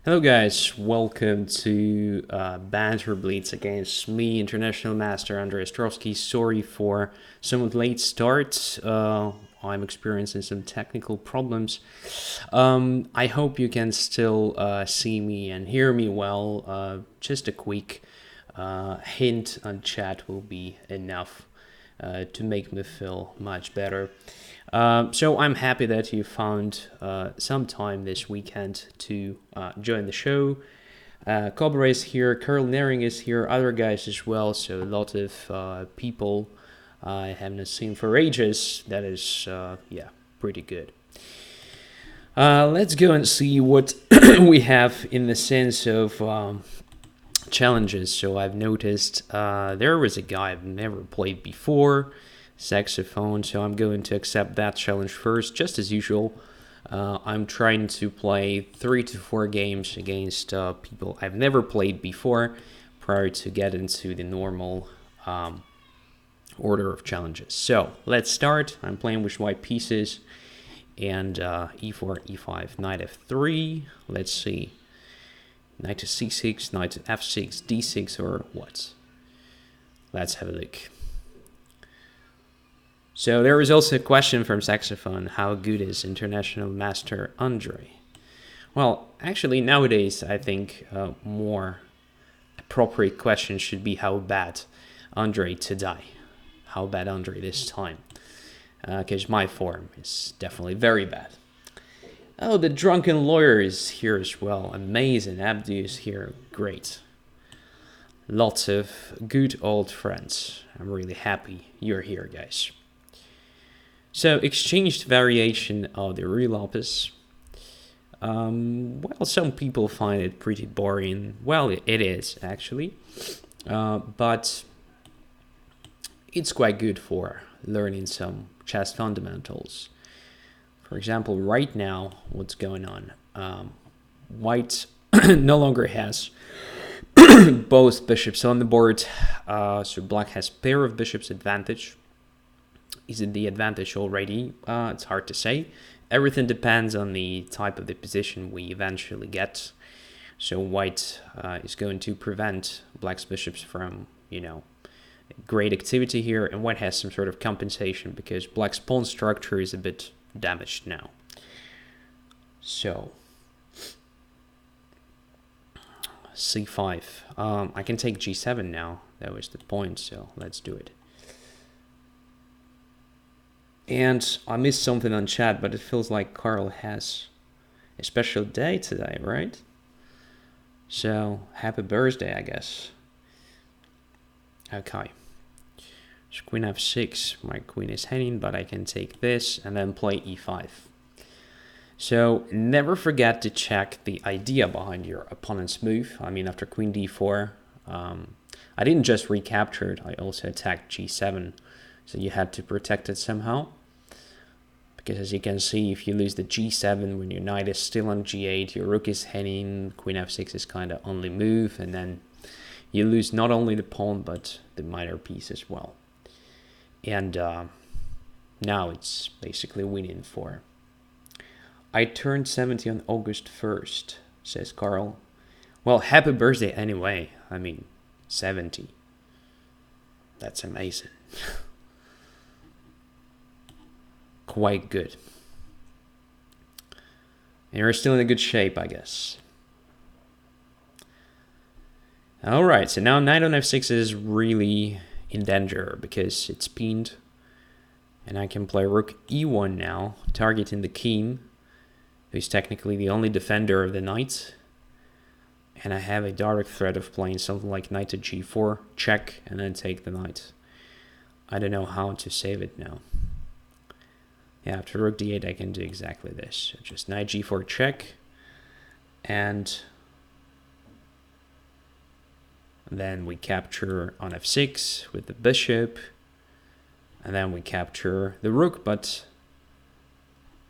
Hello guys, welcome to Banter Blitz against me, International Master Andrey Ostrovskiy. Sorry for somewhat late start. I'm experiencing some technical problems. I hope you can still see me and hear me well. Just a quick hint on chat will be enough to make me feel much better. So I'm happy that you found some time this weekend to join the show. Cobra is here, Carl Nering is here, other guys as well. So a lot of people I haven't seen for ages. That is, yeah, pretty good. Let's go and see what we have in the sense of challenges. So I've noticed there was a guy I've never played before, Saxophone, so I'm going to accept that challenge first. Just as usual, I'm trying to play 3 to 4 games against people I've never played before prior to get into the normal order of challenges. So let's start. I'm playing with white pieces and e4, e5, knight f3. Let's see. Knight to c6, knight to f6, d6, or what? Let's have a look. So there is also a question from Saxophone. How good is International Master Andrey? Well, actually nowadays I think more appropriate question should be how bad Andrey today. How bad Andrey this time? Because my form is definitely very bad. Oh, the drunken lawyer is here as well. Amazing. Abdu is here. Great. Lots of good old friends. I'm really happy you're here, guys. So, exchanged variation of the real opus. Well, some people find it pretty boring. Well, it is, actually. But it's quite good for learning some chess fundamentals. For example, right now, what's going on? White no longer has both bishops on the board. So black has pair of bishops advantage. Is it the advantage already? It's hard to say. Everything depends on the type of the position we eventually get. So white is going to prevent black's bishops from, great activity here. And white has some sort of compensation because black's pawn structure is a bit damaged now. So c5. I can take g7 now. That was the point, so let's do it. And I missed something on chat, but it feels like Carl has a special day today, right? So happy birthday, I guess. Okay. So queen f6, my queen is hanging, but I can take this and then play e5. So never forget to check the idea behind your opponent's move. I mean, after queen d4, I didn't just recapture it, I also attacked g7. So you had to protect it somehow. Because as you can see, if you lose the g7 when your knight is still on g8, your rook is hanging, queen f6 is kind of only move, and then you lose not only the pawn, but the minor piece as well. And now it's basically winning for. I turned 70 on August 1st, says Carl. Well, happy birthday anyway. I mean, 70. That's amazing. Quite good. And you're still in a good shape, I guess. Alright, so now knight on f6 is really in danger because it's pinned. And I can play rook e1 now, targeting the king, who's technically the only defender of the knight. And I have a direct threat of playing something like knight to g4, check, and then take the knight. I don't know how to save it now. Yeah, after rook d8 I can do exactly this. So just knight g4 check, and then we capture on f6 with the bishop, and then we capture the rook, but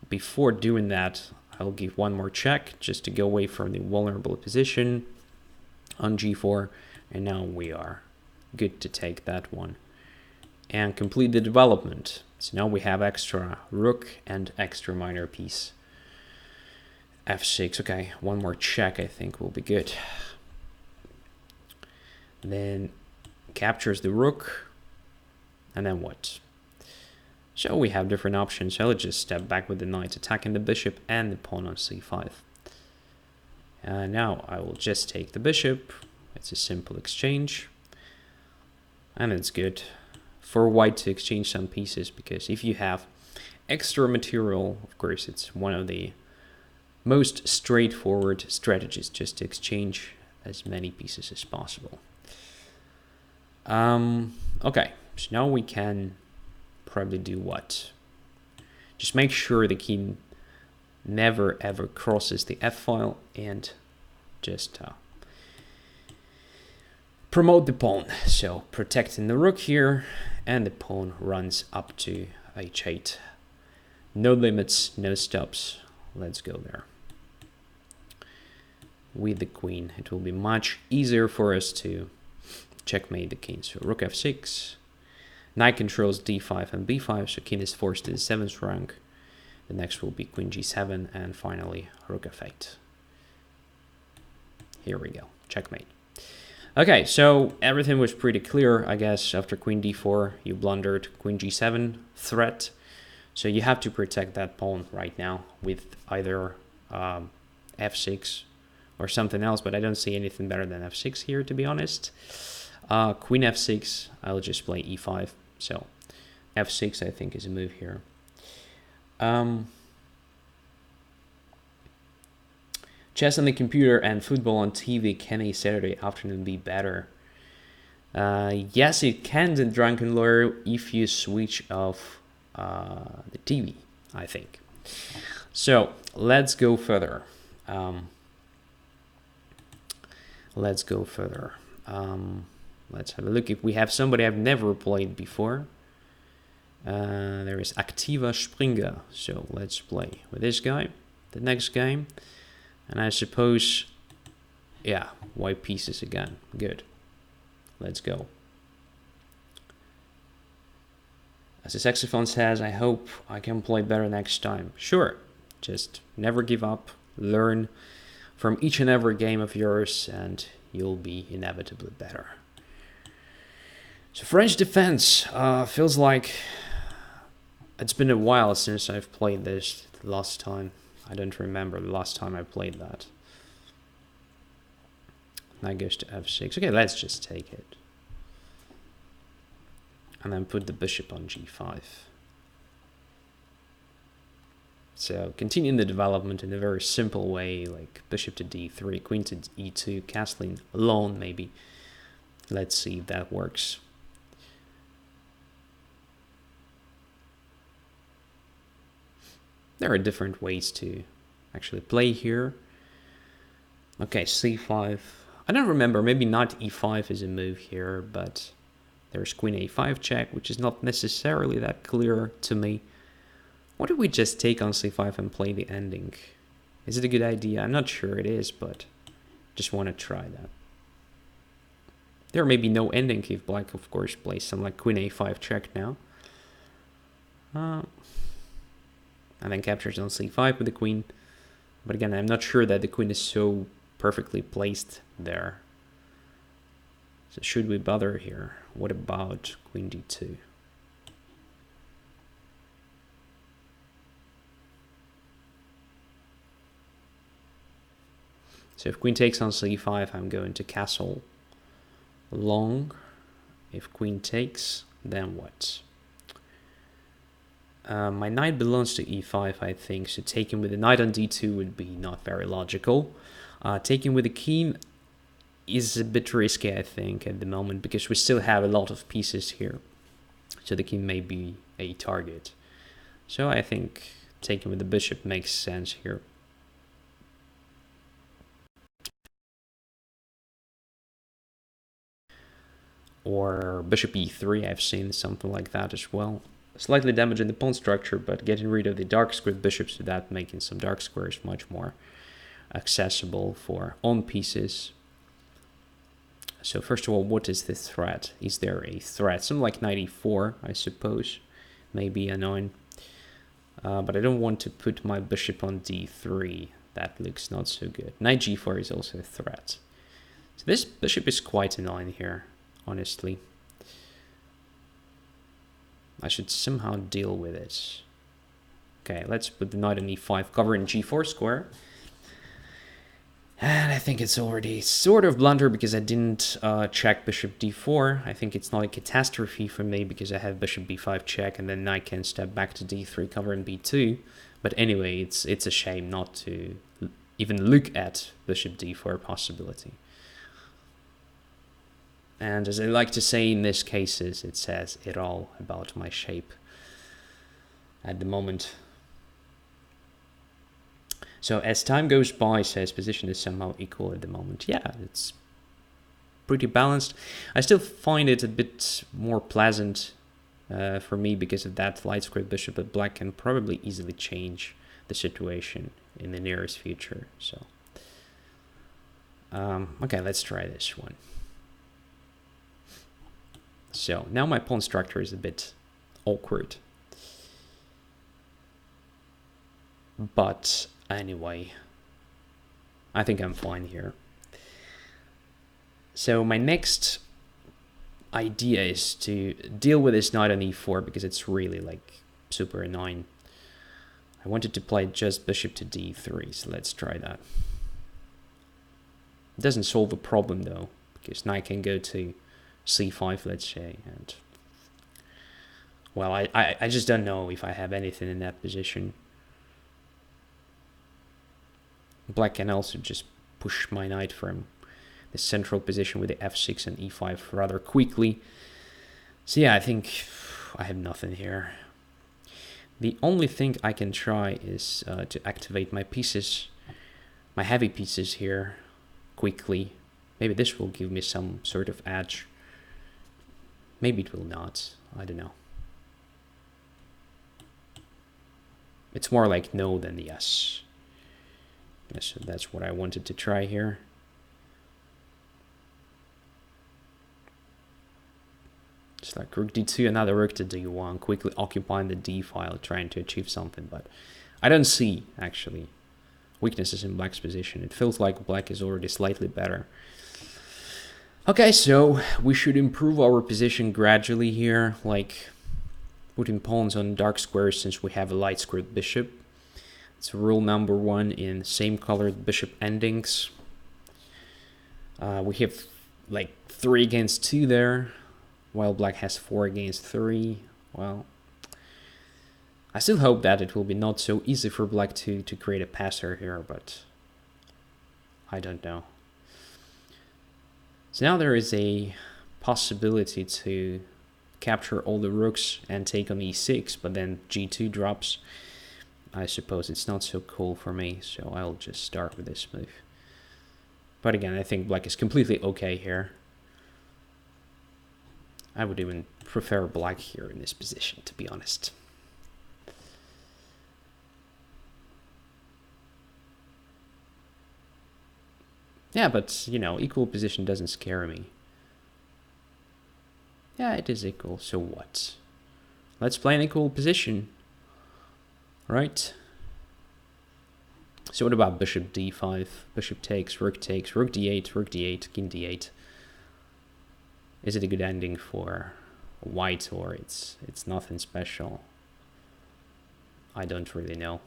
before doing that I'll give one more check just to go away from the vulnerable position on g4, and now we are good to take that one and complete the development. So now we have extra rook and extra minor piece. f6. Okay, one more check I think will be good. Then captures the rook. And then what? So we have different options. So let's just step back with the knight, attacking the bishop and the pawn on c5. Now I will just take the bishop. It's a simple exchange. And it's good for white to exchange some pieces, because if you have extra material, of course, it's one of the most straightforward strategies, just to exchange as many pieces as possible. Okay, so now we can probably do what? Just make sure the king never ever crosses the f-file, and just promote the pawn. So protecting the rook here, and the pawn runs up to h8. No limits, no stops. Let's go there. With the queen, it will be much easier for us to checkmate the king. So rook f6. Knight controls d5 and b5, so king is forced to the 7th rank. The next will be queen g7, and finally rook f8. Here we go, checkmate. Okay, so everything was pretty clear, I guess. After queen d4, you blundered queen g7 threat. So you have to protect that pawn right now with either f6 or something else, but I don't see anything better than f6 here, to be honest. Queen f6, I'll just play e5. So f6, I think, is a move here. Chess on the computer and football on TV, can a Saturday afternoon be better? Yes, it can, the drunken lawyer, if you switch off the TV, I think. So let's go further. Let's have a look if we have somebody I've never played before. There is Aktiva Springer. So let's play with this guy, the next game. And I suppose, yeah, white pieces again. Good. Let's go. As the saxophone says, I hope I can play better next time. Sure, just never give up. Learn from each and every game of yours, and you'll be inevitably better. So French defense feels like it's been a while since I've played this last time. I don't remember the last time I played that. Knight goes to f6. Okay, let's just take it. And then put the bishop on g5. So continuing the development in a very simple way, like bishop to d3, queen to e2, castling alone maybe. Let's see if that works. There are different ways to actually play here. Okay, c5. I don't remember, maybe not e5 is a move here, but there's queen a5 check, which is not necessarily that clear to me. What if we just take on c5 and play the ending? Is it a good idea? I'm not sure it is, but just want to try that. There may be no ending if black, of course, plays some like queen a5 check now. And then captures on c5 with the queen. But again, I'm not sure that the queen is so perfectly placed there. So should we bother here? What about queen d2? So if queen takes on c5, I'm going to castle long. If queen takes, then what? My knight belongs to e5, I think, so taking with the knight on d2 would be not very logical. Taking with the king is a bit risky, I think, at the moment, because we still have a lot of pieces here. So the king may be a target. So I think taking with the bishop makes sense here. Or bishop e3, I've seen something like that as well. Slightly damaging the pawn structure, but getting rid of the dark squared bishops without making some dark squares much more accessible for own pieces. So first of all, what is the threat? Is there a threat? Something like knight e4, I suppose, may be annoying. But I don't want to put my bishop on d3. that looks not so good. Knight g4 is also a threat. So this bishop is quite annoying here, honestly. I should somehow deal with it. Okay, let's put the knight on e5, covering g4 square. And I think it's already sort of blunder because I didn't check bishop d4. I think it's not a catastrophe for me because I have bishop b5 check and then knight can step back to d3, covering b2. But anyway, it's a shame not to even look at bishop d4 possibility. And as I like to say in these cases, it says it all about my shape at the moment. So as time goes by, says position is somehow equal at the moment. Yeah, it's pretty balanced. I still find it a bit more pleasant for me because of that light squared bishop, but black can probably easily change the situation in the nearest future. So, okay, let's try this one. So now my pawn structure is a bit awkward. But anyway, I think I'm fine here. So my next idea is to deal with this knight on e4 because it's really like super annoying. I wanted to play just bishop to d3, so let's try that. It doesn't solve the problem though, because knight can go to c5, let's say, and well, I just don't know if I have anything in that position. Black can also just push my knight from the central position with the f6 and e5 rather quickly. So yeah, I think I have nothing here. The only thing I can try is to activate my pieces, my heavy pieces here quickly. Maybe this will give me some sort of edge. Maybe it will not. I don't know. It's more like no than yes. Yes, so that's what I wanted to try here. It's like rook d2, another rook to d1, quickly occupying the d file, trying to achieve something, but I don't see, actually, weaknesses in black's position. It feels like black is already slightly better. Okay, so we should improve our position gradually here, like putting pawns on dark squares since we have a light squared bishop. It's rule number 1 in same colored bishop endings. We have like 3 against 2 there, while black has 4 against 3. Well, I still hope that it will be not so easy for black to create a passer here, but I don't know. So now there is a possibility to capture all the rooks and take on e6, but then g2 drops. I suppose it's not so cool for me, so I'll just start with this move. But again, I think black is completely okay here. I would even prefer black here in this position, to be honest. Yeah, but, you know, equal position doesn't scare me. Yeah, it is equal, so what? Let's play an equal position. Right. So what about bishop d5? Bishop takes, rook d8, king d8. Is it a good ending for white, or it's nothing special? I don't really know.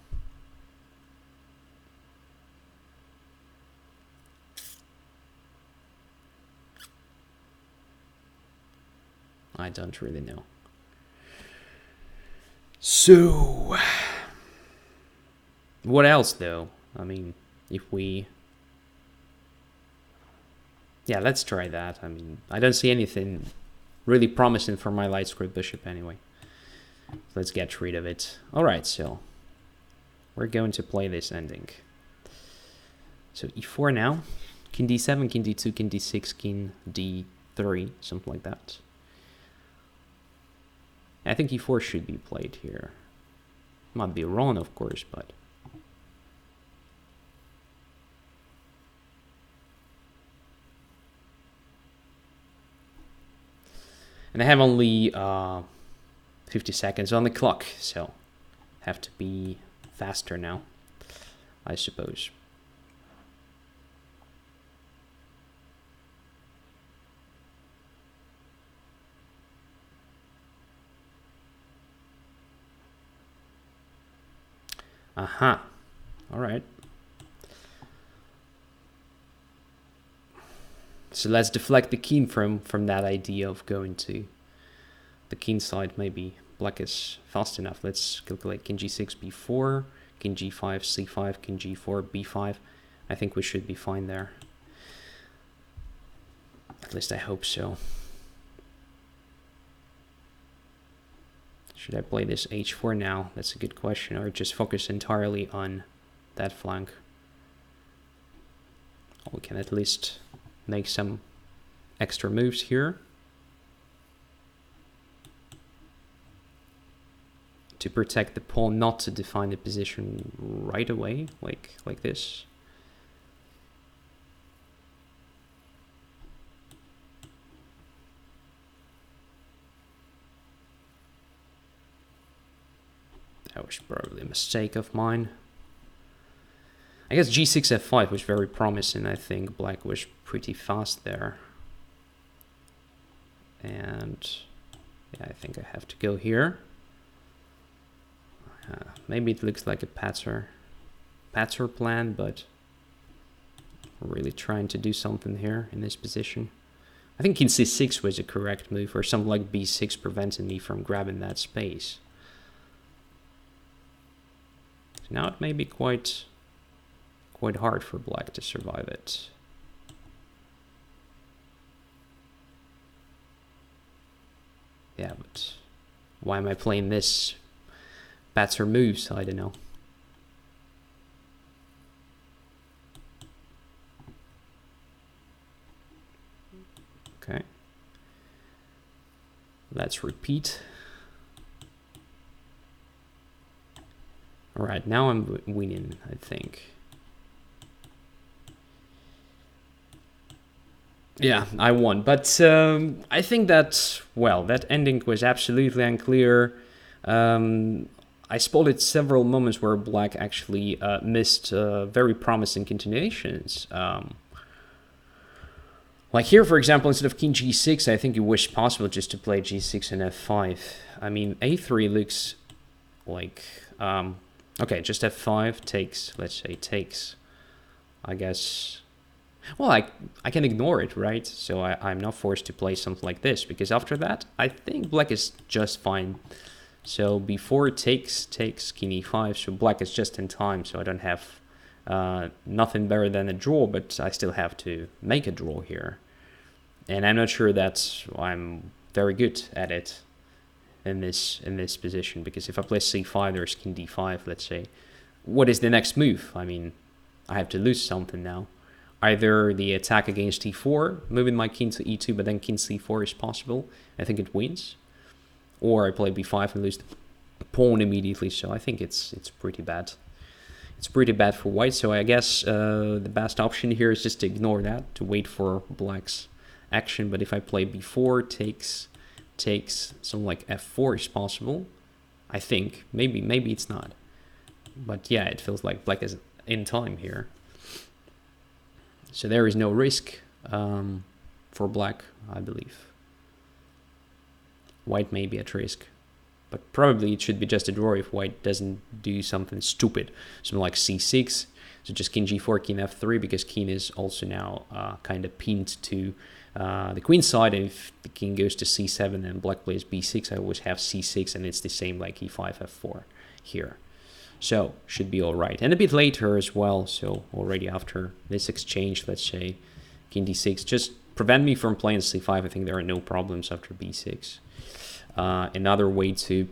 I don't really know. So what else though? I mean, if we... Yeah, let's try that. I mean, I don't see anything really promising for my light squared bishop anyway. Let's get rid of it. Alright, so we're going to play this ending. So e4 now. King d7, king d2, king d6, king d3, something like that. I think e4 should be played here. Might be wrong, of course, but... And I have only 50 seconds on the clock, so have to be faster now, I suppose. Aha. All right. So let's deflect the king from that idea of going to the king side. Maybe black is fast enough. Let's calculate king g6, b4, king g5, c5, king g4, b5. I think we should be fine there. At least I hope so. Should I play this h4 now? That's a good question. Or just focus entirely on that flank. We can at least make some extra moves here to protect the pawn, not to define the position right away, like this. That was probably a mistake of mine. I guess g6 f5 was very promising. I think black was pretty fast there. And yeah, I think I have to go here. Maybe it looks like a Patzer plan, but we're really trying to do something here in this position. I think king c6 was a correct move, or something like b6 prevented me from grabbing that space. So now it may be quite hard for black to survive it. Yeah, but why am I playing this Patzer moves? I don't know. Okay. Let's repeat. All right, now I'm winning, I think. Yeah, I won, but I think that, well, that ending was absolutely unclear. I spotted several moments where black actually missed very promising continuations. Like here, for example, instead of king g6, I think it was possible just to play g6 and f5. I mean, a3 looks like... okay, just f5 takes, let's say, takes, I guess... Well, I can ignore it, right? So I'm not forced to play something like this, because after that, I think black is just fine. So before it takes king e5, so black is just in time, so I don't have nothing better than a draw, but I still have to make a draw here. And I'm not sure that I'm very good at it in this position, because if I play c5, there's king d5, let's say. What is the next move? I mean, I have to lose something now. Either the attack against e4, moving my king to e2, but then king c4 is possible. I think it wins. Or I play b5 and lose the pawn immediately. So I think it's pretty bad. It's pretty bad for white. So I guess the best option here is just to ignore that, to wait for black's action. But if I play b4, takes something like f4 is possible. I think. Maybe it's not. But yeah, it feels like black is in time here. So there is no risk for black, I believe. White may be at risk, but probably it should be just a draw if white doesn't do something stupid. Something like c6, so just king g4, king f3, because king is also now kind of pinned to the queen side. And if the king goes to c7 and black plays b6, I always have c6, and it's the same like e5, f4 here. So, should be all right. And a bit later as well, so already after this exchange, let's say, king d6, just prevent me from playing c5. I think there are no problems after b6. Another way to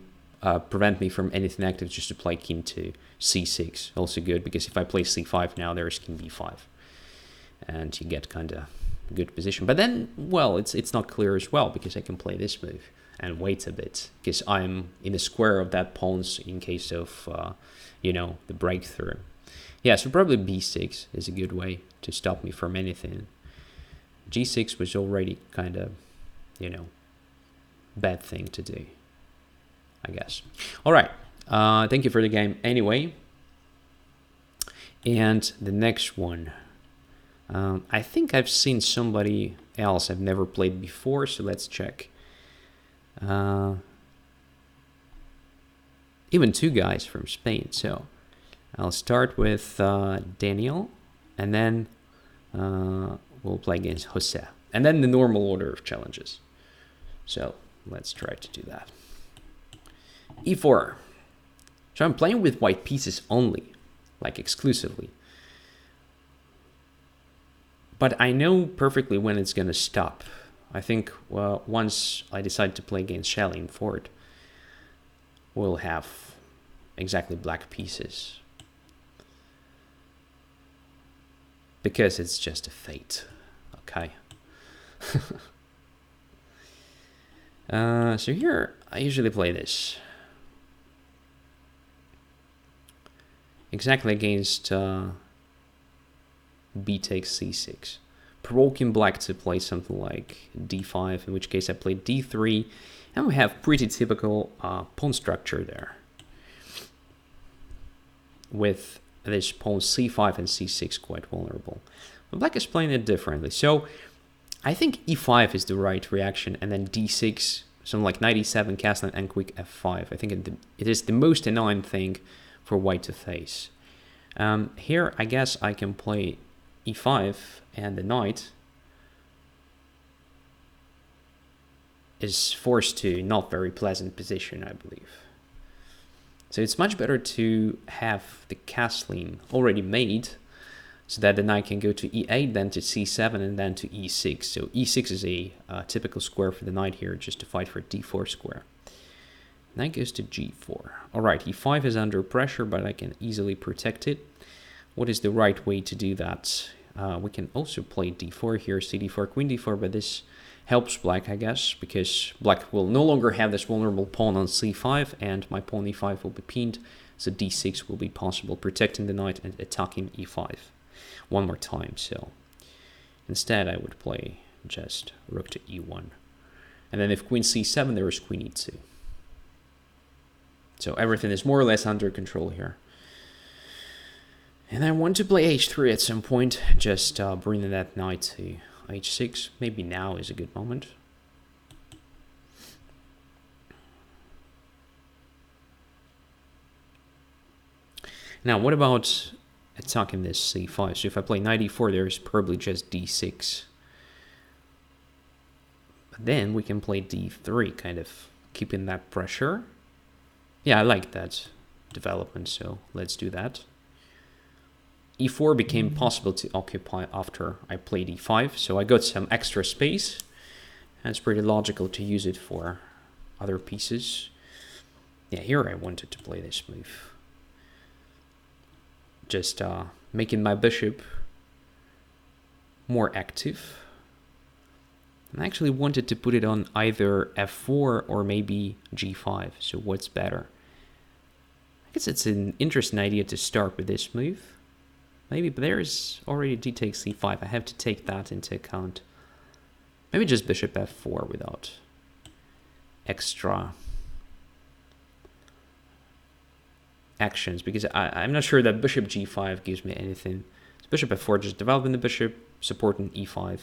prevent me from anything active is just to play king to c6. Also good, because if I play c5 now, there's king b5. And you get kind of good position. But then, well, it's not clear as well, because I can play this move and wait a bit, because I'm in the square of that pawns in case of, you know, the breakthrough. Yeah, so probably b6 is a good way to stop me from anything. g6 was already kind of, you know, bad thing to do, I guess. All right, thank you for the game anyway. And the next one, I think I've seen somebody else I've never played before, so let's check. Even two guys from Spain. So I'll start with Daniel, and then we'll play against Jose. And then the normal order of challenges. So let's try to do that. E4. So I'm playing with white pieces only, like exclusively. But I know perfectly when it's going to stop. I think once I decide to play against Shelley in forward, we'll have exactly black pieces. Because it's just a fate. Okay. So here, I usually play this. Exactly against b takes c6. Provoking black to play something like d5, in which case I play d3. And we have pretty typical pawn structure there. With this pawn c5 and c6 quite vulnerable. But black is playing it differently. So I think e5 is the right reaction, and then d6, something like knight e7, castling, and quick f5. I think it is the most annoying thing for white to face. Here, I guess I can play e5, and the knight is forced to not very pleasant position, I believe. So it's much better to have the castling already made, so that the knight can go to e8, then to c7, and then to e6. So e6 is a typical square for the knight here, just to fight for d4 square. Knight goes to g4. All right, e5 is under pressure, but I can easily protect it. What is the right way to do that? We can also play d4 here, cd4, queen d4, but this helps black, I guess, because black will no longer have this vulnerable pawn on c5, and my pawn e5 will be pinned, so d6 will be possible, protecting the knight and attacking e5 one more time. So instead I would play just rook to e1, and then if queen c7, there is queen e2. So everything is more or less under control here. And I want to play h3 at some point, just bringing that knight to h6. Maybe now is a good moment. Now, what about attacking this c5? So if I play knight e4, there's probably just d6. But then we can play d3, kind of keeping that pressure. Yeah, I like that development, so let's do that. e4 became possible to occupy after I played e5, so I got some extra space, and it's pretty logical to use it for other pieces. Yeah, here I wanted to play this move. Just making my bishop more active. And I actually wanted to put it on either f4 or maybe g5, so what's better? I guess it's an interesting idea to start with this move. Maybe, but there's already d takes c5. I have to take that into account. Maybe just bishop f4 without extra actions, because I'm not sure that bishop g5 gives me anything. So bishop f4, just developing the bishop, supporting e5.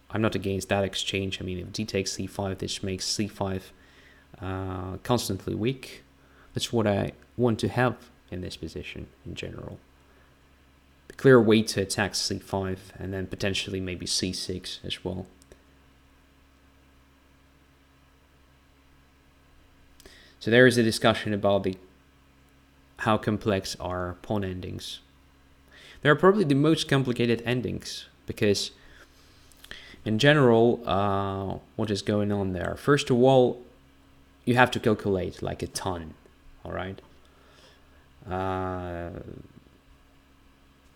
I'm not against that exchange. I mean, if d takes c5, this makes c5 constantly weak. That's what I want to have in this position in general. The clear way to attack c5, and then potentially maybe c6 as well. So there is a discussion about how complex are pawn endings. They are probably the most complicated endings, because in general, what is going on there? First of all, you have to calculate like a ton, all right?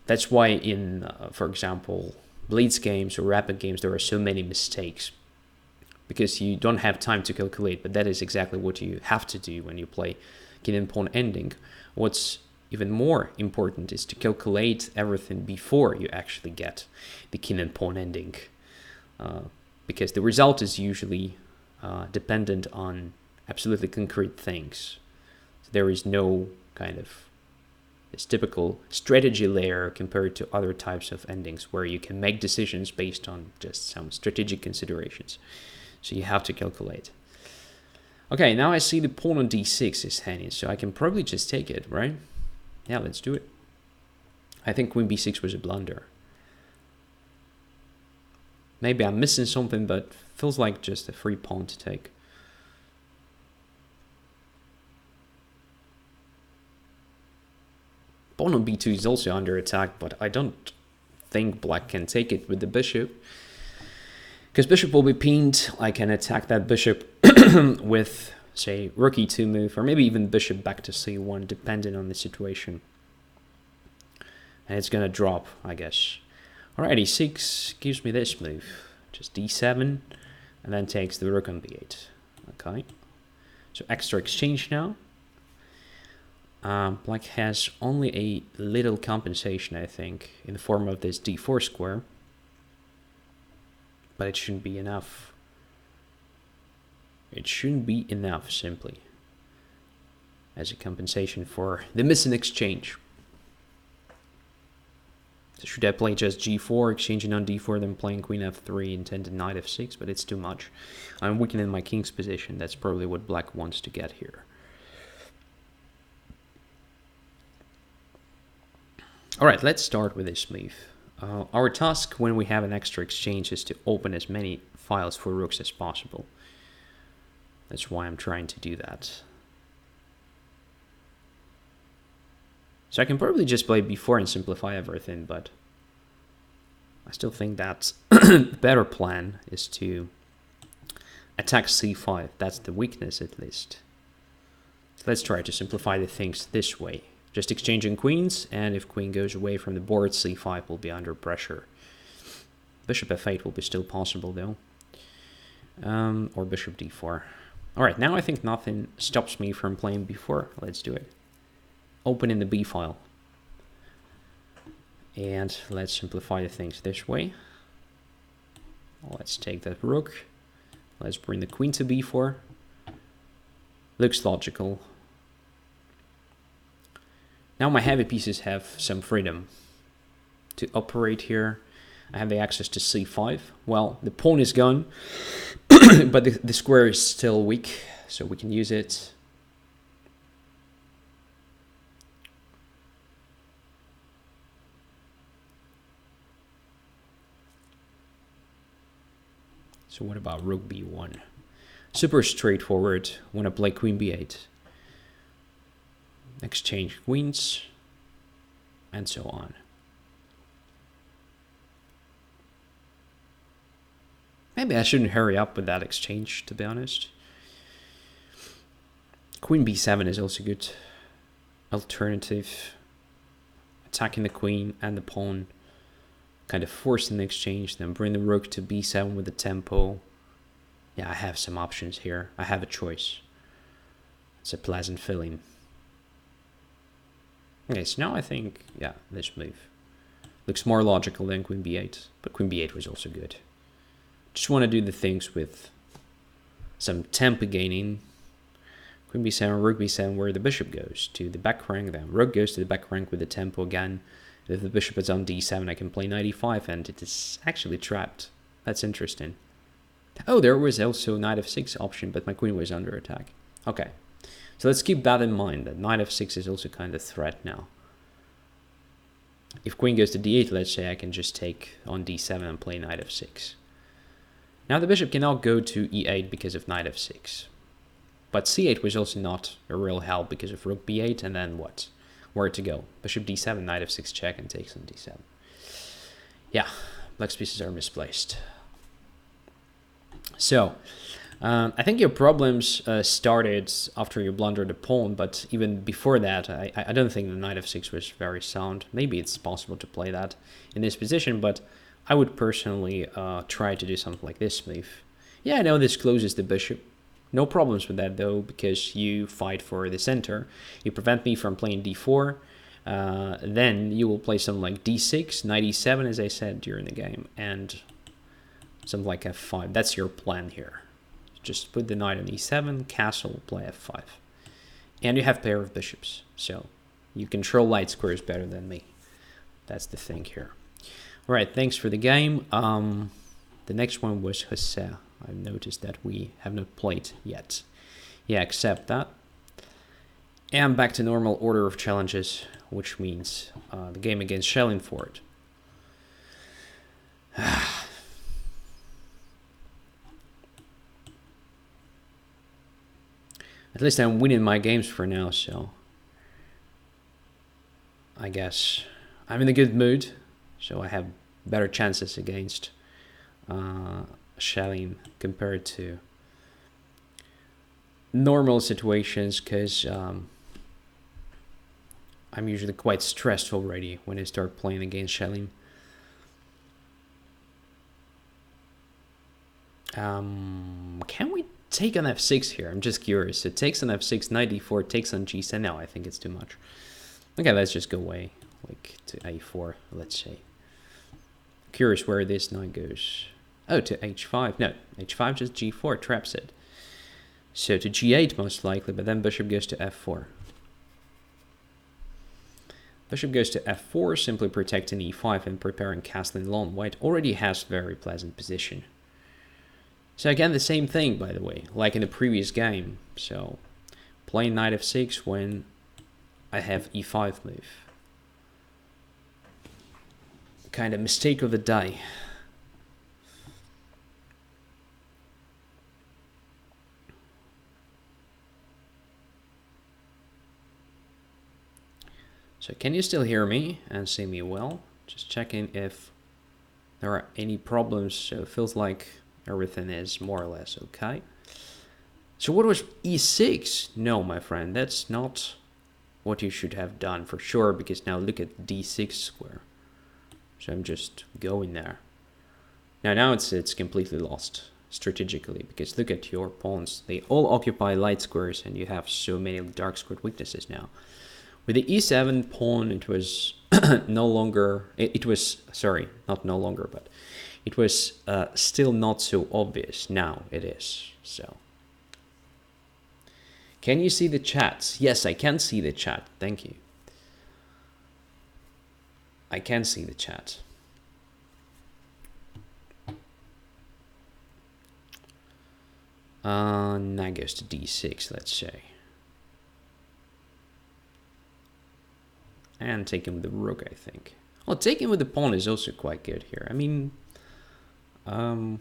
That's why in, for example, blitz games or rapid games, there are so many mistakes, because you don't have time to calculate, but that is exactly what you have to do when you play king and pawn ending. What's even more important is to calculate everything before you actually get the king and pawn ending, because the result is usually dependent on absolutely concrete things. So there is no kind of this typical strategy layer compared to other types of endings where you can make decisions based on just some strategic considerations. So you have to calculate. Okay, now I see the pawn on d6 is hanging, so I can probably just take it, right? Yeah, let's do it. I think queen b6 was a blunder. Maybe I'm missing something, but feels like just a free pawn to take. Pawn on b2 is also under attack, but I don't think black can take it with the bishop. Because bishop will be pinned, I can attack that bishop with, say, rook e2 move, or maybe even bishop back to c1, depending on the situation. And it's gonna drop, I guess. Alright, e6 gives me this move. Just d7, and then takes the rook on b8. Okay. So extra exchange now. Black has only a little compensation, I think, in the form of this d4 square. But it shouldn't be enough. It shouldn't be enough, simply, as a compensation for the missing exchange. So should I play just g4, exchanging on d4, then playing queen f3, intended knight f6, but it's too much. I'm weakening my king's position. That's probably what black wants to get here. Alright, let's start with this move. Our task when we have an extra exchange is to open as many files for rooks as possible. That's why I'm trying to do that. So I can probably just play b4 and simplify everything, but I still think that the better plan is to attack c5. That's the weakness, at least. So let's try to simplify the things this way. Just exchanging queens, and if queen goes away from the board, c5 will be under pressure. Bishop f8 will be still possible, though. Or bishop d4. Alright, now I think nothing stops me from playing b4. Let's do it. Open in the b file. And let's simplify the things this way. Let's take that rook. Let's bring the queen to b4. Looks logical. Now my heavy pieces have some freedom to operate here. I have the access to c5. Well, the pawn is gone, but the square is still weak, so we can use it. So what about rook b1? Super straightforward. Want to play queen b8. Exchange queens, and so on. Maybe I shouldn't hurry up with that exchange, to be honest. Queen b7 is also good alternative. Attacking the queen and the pawn, kind of forcing the exchange, then bring the rook to b7 with the tempo. Yeah, I have some options here. I have a choice. It's a pleasant feeling. Okay, so now I think, yeah, this move looks more logical than queen b8, but queen b8 was also good. Just want to do the things with some tempo gaining. Queen b7, rook b7, where the bishop goes to the back rank, then rook goes to the back rank with the tempo again. If the bishop is on d7, I can play knight e5, and it is actually trapped. That's interesting. Oh, there was also knight f6 option, but my queen was under attack. Okay. So let's keep that in mind, that knight f6 is also kind of a threat now. If queen goes to d8, let's say, I can just take on d7 and play knight f6. Now the bishop cannot go to e8 because of knight f6. But c8 was also not a real help because of rook b8, and then what? Where to go? Bishop d7, knight f6 check, and takes on d7. Yeah, black's pieces are misplaced. So, I think your problems started after you blundered the pawn, but even before that, I don't think the knight f6 was very sound. Maybe it's possible to play that in this position, but I would personally try to do something like this move. Yeah, I know this closes the bishop. No problems with that, though, because you fight for the center. You prevent me from playing d4. Then you will play something like d6, knight e7, as I said during the game, and something like f5. That's your plan here. Just put the knight on e7, castle, play f5. And you have a pair of bishops, so you control light squares better than me. That's the thing here. All right, thanks for the game. The next one was Jose. I've noticed that we have not played yet. Yeah, accept that. And back to normal order of challenges. which means the game against Schellingford. At least I'm winning my games for now, so I guess I'm in a good mood, so I have better chances against Schelling compared to normal situations, because I'm usually quite stressed already when I start playing against Schelling. Can we take on f6 here? I'm just curious. It takes on f6, knight d4, takes on g7. No, I think it's too much. Okay, let's just go away, like to a4, let's say. Curious where this knight goes. Oh, to h5. No, h5 just g4, traps it. So to g8 most likely, but then bishop goes to f4. Bishop goes to f4, simply protecting e5 and preparing castling long. White already has very pleasant position. So again, the same thing, by the way, like in the previous game. So playing knight f6 when I have e5 move. Kind of mistake of the day. So can you still hear me and see me well? Just checking if there are any problems. So it feels like everything is more or less okay. So what was e6? No, my friend, that's not what you should have done for sure, because now look at d6 square. So I'm just going there. Now it's completely lost strategically, because look at your pawns. They all occupy light squares and you have so many dark squared weaknesses now. With the e7 pawn, it was no longer, it was, sorry, not no longer, but it was still not so obvious. Now it is. So can you see the chat? Yes, I can see the chat. Thank you. I can see the chat. Knight goes to d6, let's say. And taking with the rook, I think. Well, taking with the pawn is also quite good here. I mean, if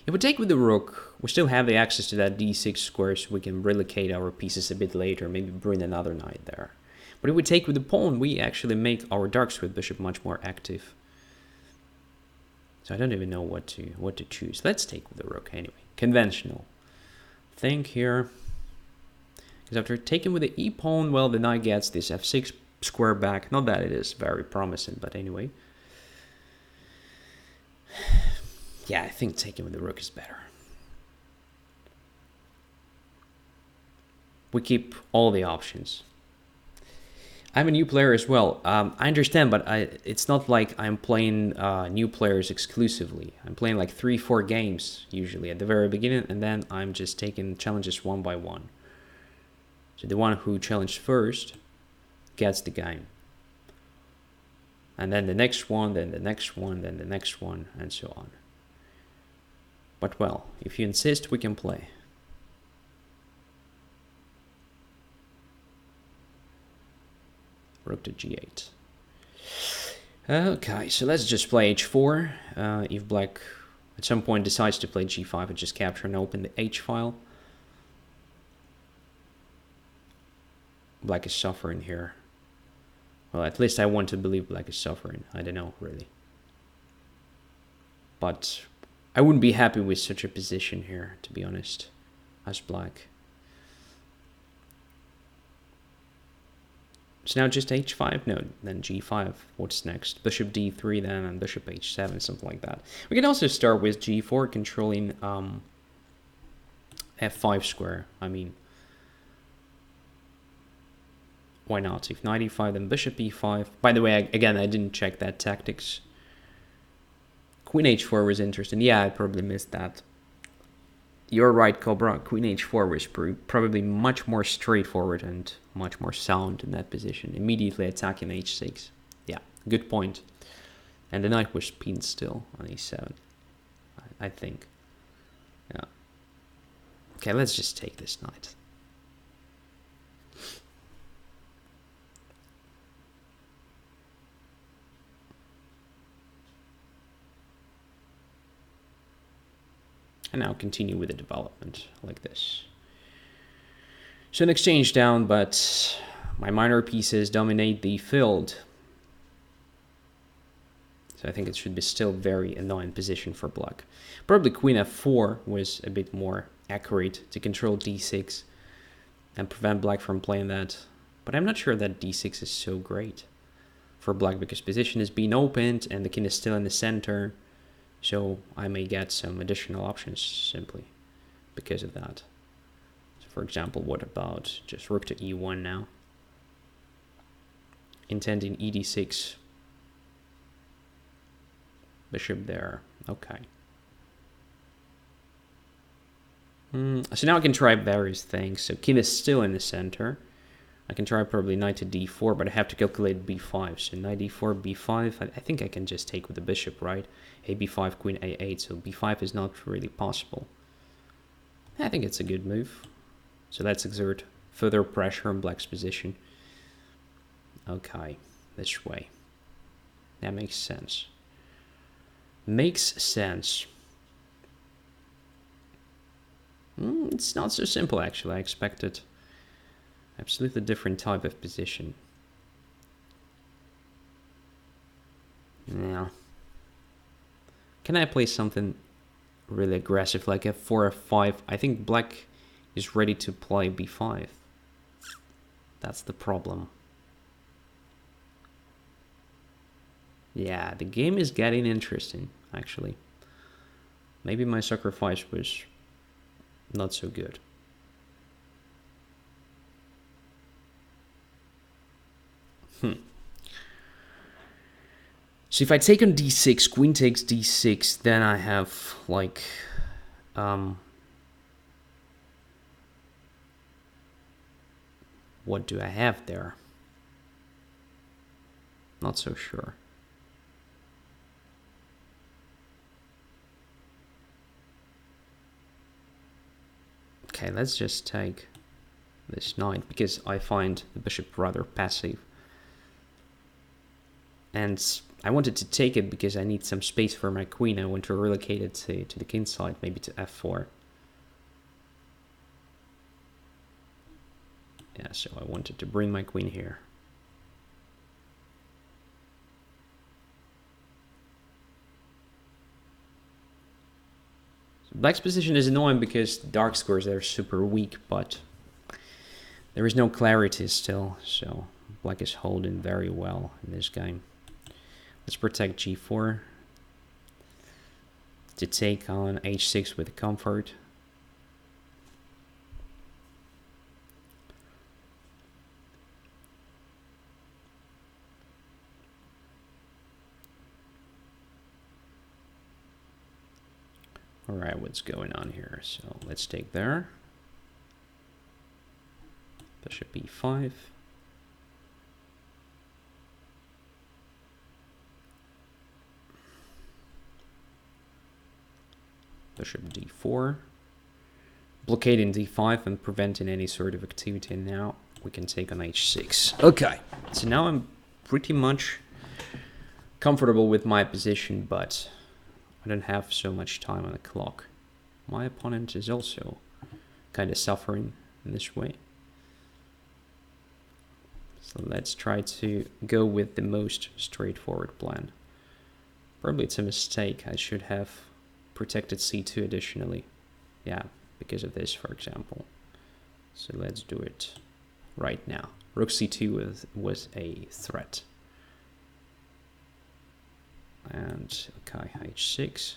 we take with the rook, we still have the access to that d6 square, so we can relocate our pieces a bit later, maybe bring another knight there. But if we take with the pawn, we actually make our dark squared bishop much more active. So I don't even know what to choose. Let's take with the rook anyway. Conventional. Think here. Because after taking with the e-pawn, well, the knight gets this f6 square back. Not that it is very promising, but anyway. Yeah, I think taking with the rook is better. We keep all the options. I'm a new player as well. I understand, but it's not like I'm playing new players exclusively. I'm playing like 3-4 games usually at the very beginning, and then I'm just taking challenges one by one. So the one who challenged first gets the game. And then the next one, then the next one, then the next one, and so on. But well, if you insist, we can play. Rook to g8. Okay, so let's just play h4. If black at some point decides to play g5, I just capture and open the h file. Black is suffering here. Well, at least I want to believe black is suffering. I don't know, really. But I wouldn't be happy with such a position here, to be honest, as black. So now just h5? No, then g5. What's next? Bishop d3 then, and bishop h7, something like that. We can also start with g4, controlling f5 square. I mean, why not? If knight e5, then bishop e5. By the way, again, I didn't check that tactics. Queen h4 was interesting. Yeah, I probably missed that. You're right, Cobra. Queen h4 was probably much more straightforward and much more sound in that position. Immediately attacking h6. Yeah, good point. And the knight was pinned still on e7, I think. Yeah. Okay, let's just take this knight. and now continue with the development like this. So an exchange down, but my minor pieces dominate the field. So I think it should be still very annoying position for black. Probably queen f4 was a bit more accurate to control d6 and prevent black from playing that. But I'm not sure that d6 is so great for black because position is being opened and the king is still in the center. So I may get some additional options simply because of that. So for example, what about just rook to e1 now? Intending e d6. Bishop there. Okay. So now I can try various things. So king is still in the center. I can try probably knight to d4, but I have to calculate b5. So knight d4, b5. I think I can just take with the bishop, right? A b5, queen a8. So b5 is not really possible. I think it's a good move. So let's exert further pressure on black's position. Okay, this way. That makes sense. Makes sense. It's not so simple, actually. I expected absolutely different type of position. Now, can I play something really aggressive like f4, f5? I think black is ready to play b5. That's the problem. Yeah, the game is getting interesting, actually. Maybe my sacrifice was not so good. So if I take on d6, queen takes d6, then I have like what do I have there? Not so sure. Okay, let's just take this knight because I find the bishop rather passive. And I wanted to take it because I need some space for my queen. I want to relocate it to the king side, maybe to f4. Yeah, so I wanted to bring my queen here. Black's position is annoying because dark squares are super weak, but there is no clarity still, so black is holding very well in this game. Let's protect g4 to take on h6 with comfort. All right, what's going on here? So let's take there. Bishop e5. Bishop d4. Blockading d5 and preventing any sort of activity. And now we can take on h6. Okay, so now I'm pretty much comfortable with my position, but I don't have so much time on the clock. My opponent is also kind of suffering in this way. So let's try to go with the most straightforward plan. Probably it's a mistake. I should have protected c2 additionally. Yeah, because of this, for example. So let's do it right now. Rook c2 was a threat. And okay, h6.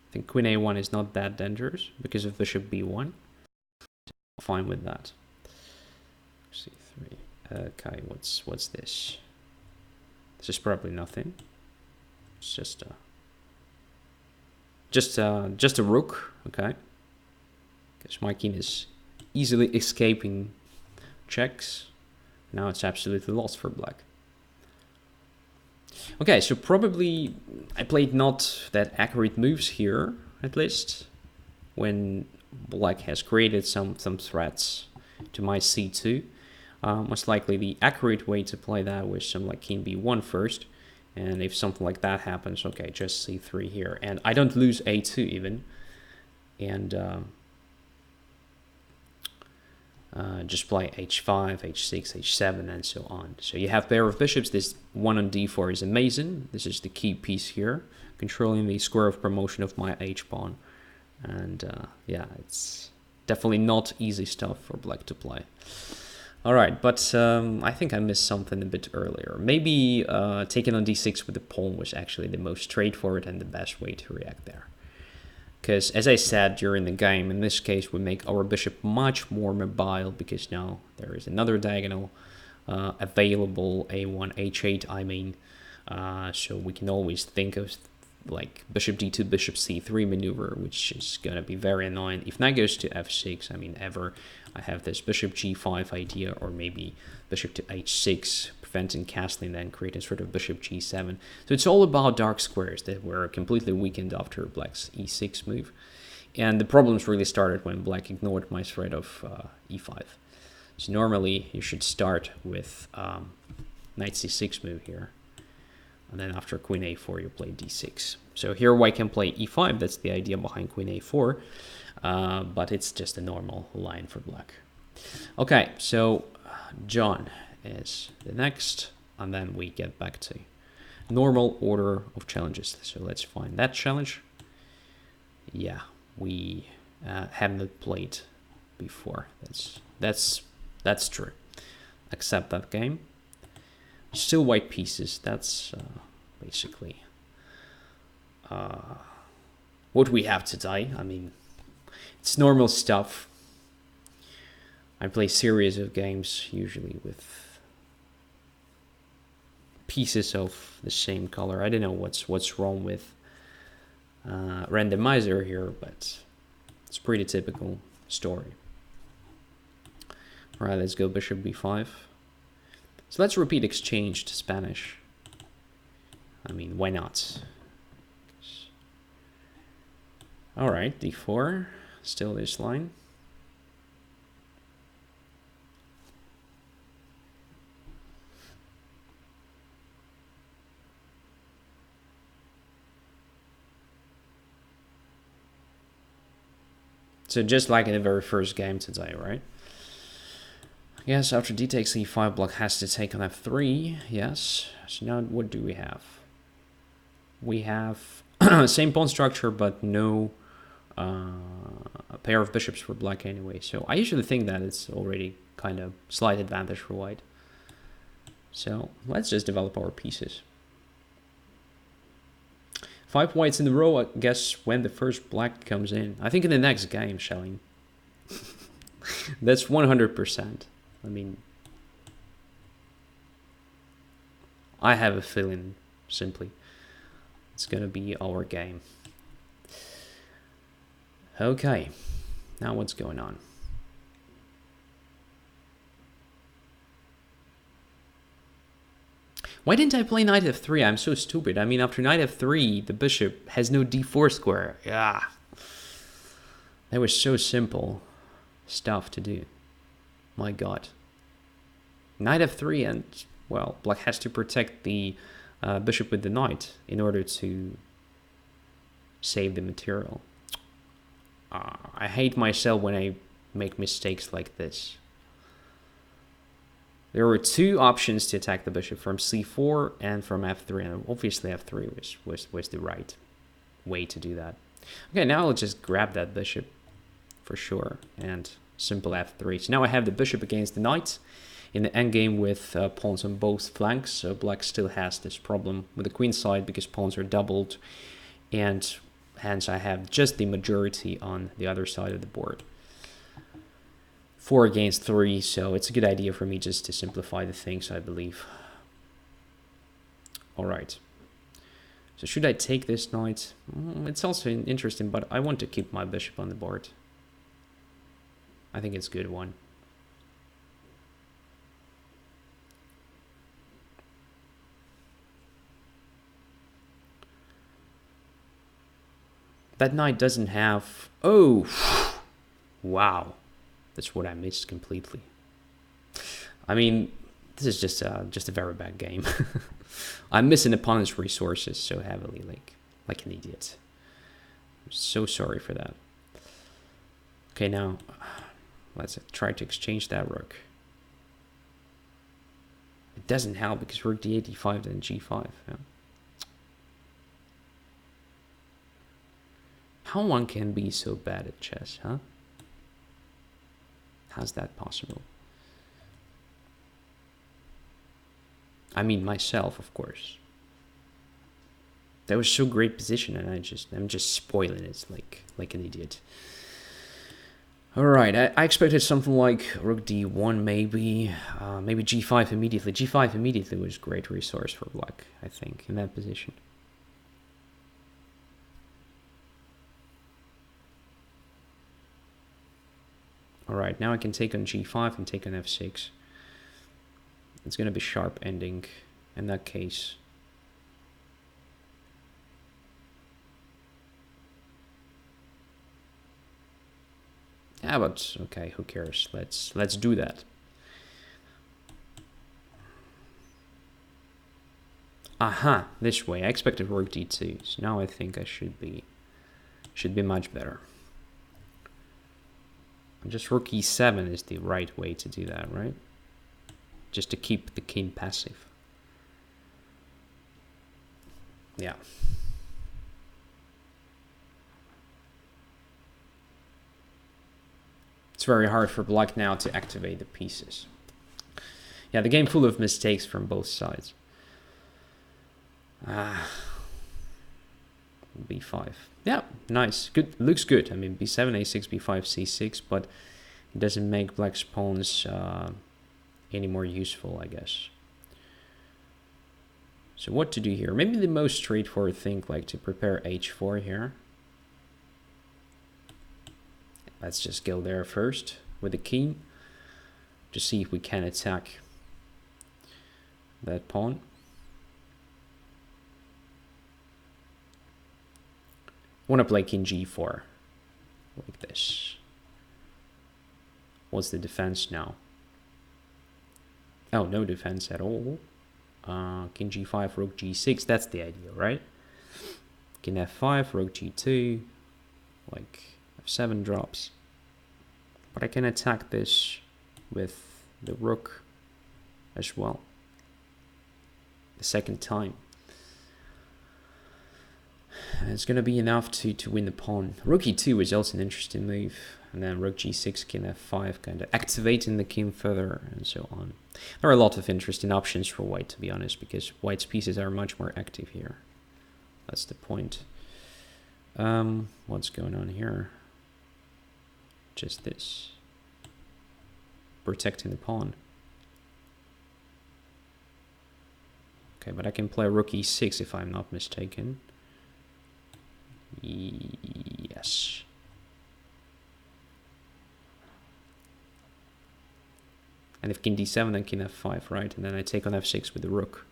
I think queen a1 is not that dangerous because of bishop b1. Fine with that. c3. Okay, what's this? This is probably nothing. It's just a rook, okay? Because my king is easily escaping checks. Now it's absolutely lost for black. Okay, so probably I played not that accurate moves here, at least, when black has created some threats to my c2. Most likely the accurate way to play that was some like king b1 first, and if something like that happens, okay, just c3 here, and I don't lose a2 even. and just play h5, h6, h7, and so on. So you have pair of bishops. This one on d4 is amazing. This is the key piece here, controlling the square of promotion of my h-pawn. And yeah, it's definitely not easy stuff for black to play. All right, but I think I missed something a bit earlier. Maybe taking on d6 with the pawn was actually the most straightforward and the best way to react there. Because, as I said during the game, in this case, we make our bishop much more mobile because now there is another diagonal available, a1, h8, I mean. So we can always think of like bishop d2, bishop c3 maneuver, which is going to be very annoying. If knight goes to f6, I mean, I have this bishop g5 idea, or maybe bishop to h6, preventing castling, then creating sort of bishop g7. So it's all about dark squares that were completely weakened after black's e6 move. And the problems really started when black ignored my threat of e5. So normally you should start with knight c6 move here. And then after queen a4, you play d6. So here white can play e5. That's the idea behind queen a4. But it's just a normal line for black. Okay, so John is the next. And then we get back to normal order of challenges. So let's find that challenge. Yeah, we haven't played before. That's true. Accept that game. Still white pieces. That's basically what we have today. I mean, it's normal stuff. I play series of games usually with pieces of the same color. I don't know what's wrong with randomizer here, but it's pretty typical story. All right, let's go bishop b5. So let's repeat exchange to Spanish. I mean, why not? All right, d4, still this line. So just like in the very first game today, right? Yes, after d takes e5, black has to take on f3. Yes. So now what do we have? We have same pawn structure, but no a pair of bishops for black anyway. So I usually think that it's already kind of slight advantage for white. So let's just develop our pieces. 5 whites in a row. I guess when the first black comes in. I think in the next game, Schelling. That's 100%. I mean, I have a feeling, simply, it's going to be our game. Okay, now what's going on? Why didn't I play knight f3? I'm so stupid. I mean, after knight f3, the bishop has no d4 square. Yeah, that was so simple stuff to do. My God. Knight f3, and, well, black has to protect the bishop with the knight in order to save the material. I hate myself when I make mistakes like this. There were two options to attack the bishop, from c4 and from f3, and obviously f3 was the right way to do that. Okay, now I'll just grab that bishop for sure, and simple f3. So now I have the bishop against the knight in the endgame with pawns on both flanks. So black still has this problem with the queen side because pawns are doubled, and hence I have just the majority on the other side of the board. 4 against 3, so it's a good idea for me just to simplify the things, I believe. All right. So should I take this knight? It's also interesting, but I want to keep my bishop on the board. I think it's a good one. That knight doesn't have... Oh! Wow. That's what I missed completely. I mean, this is just a very bad game. I'm missing opponent's resources so heavily, like an idiot. I'm so sorry for that. Okay, now let's try to exchange that rook. It doesn't help because rook d8, d5, then g5. Yeah. How one can be so bad at chess, huh? How's that possible? I mean myself, of course. That was so great position, and I'm just spoiling it like an idiot. All right, I expected something like rook d1 maybe, maybe g5 immediately. G5 immediately was a great resource for black, I think, in that position. All right, now I can take on g5 and take on f6. It's going to be sharp ending in that case. Yeah, but okay, who cares? Let's do that. Aha, this way. I expected rook d2, so now I think I should be much better. Just rook e7 is the right way to do that, right? Just to keep the king passive. Yeah. It's very hard for black now to activate the pieces. Yeah, the game full of mistakes from both sides. b5. Yeah, nice. Good. Looks good. I mean, b7, a6, b5, c6, but it doesn't make black's pawns any more useful, I guess. So what to do here? Maybe the most straightforward thing, like to prepare h4 here. Let's just go there first with the king to see if we can attack that pawn. I want to play king g4 like this. What's the defense now? Oh, no defense at all. King g5, rook g6. That's the idea, right? King f5, rook g2. Like f7 drops. But I can attack this with the rook as well. The second time. It's going to be enough to win the pawn. Rook e2 is also an interesting move. And then rook g6, king f5, kind of activating the king further, and so on. There are a lot of interesting options for white, to be honest, because white's pieces are much more active here. That's the point. What's going on here? Just this. Protecting the pawn. Okay, but I can play rook e6 if I'm not mistaken. Yes. And if king d7, then king f5, right? And then I take on f6 with the rook.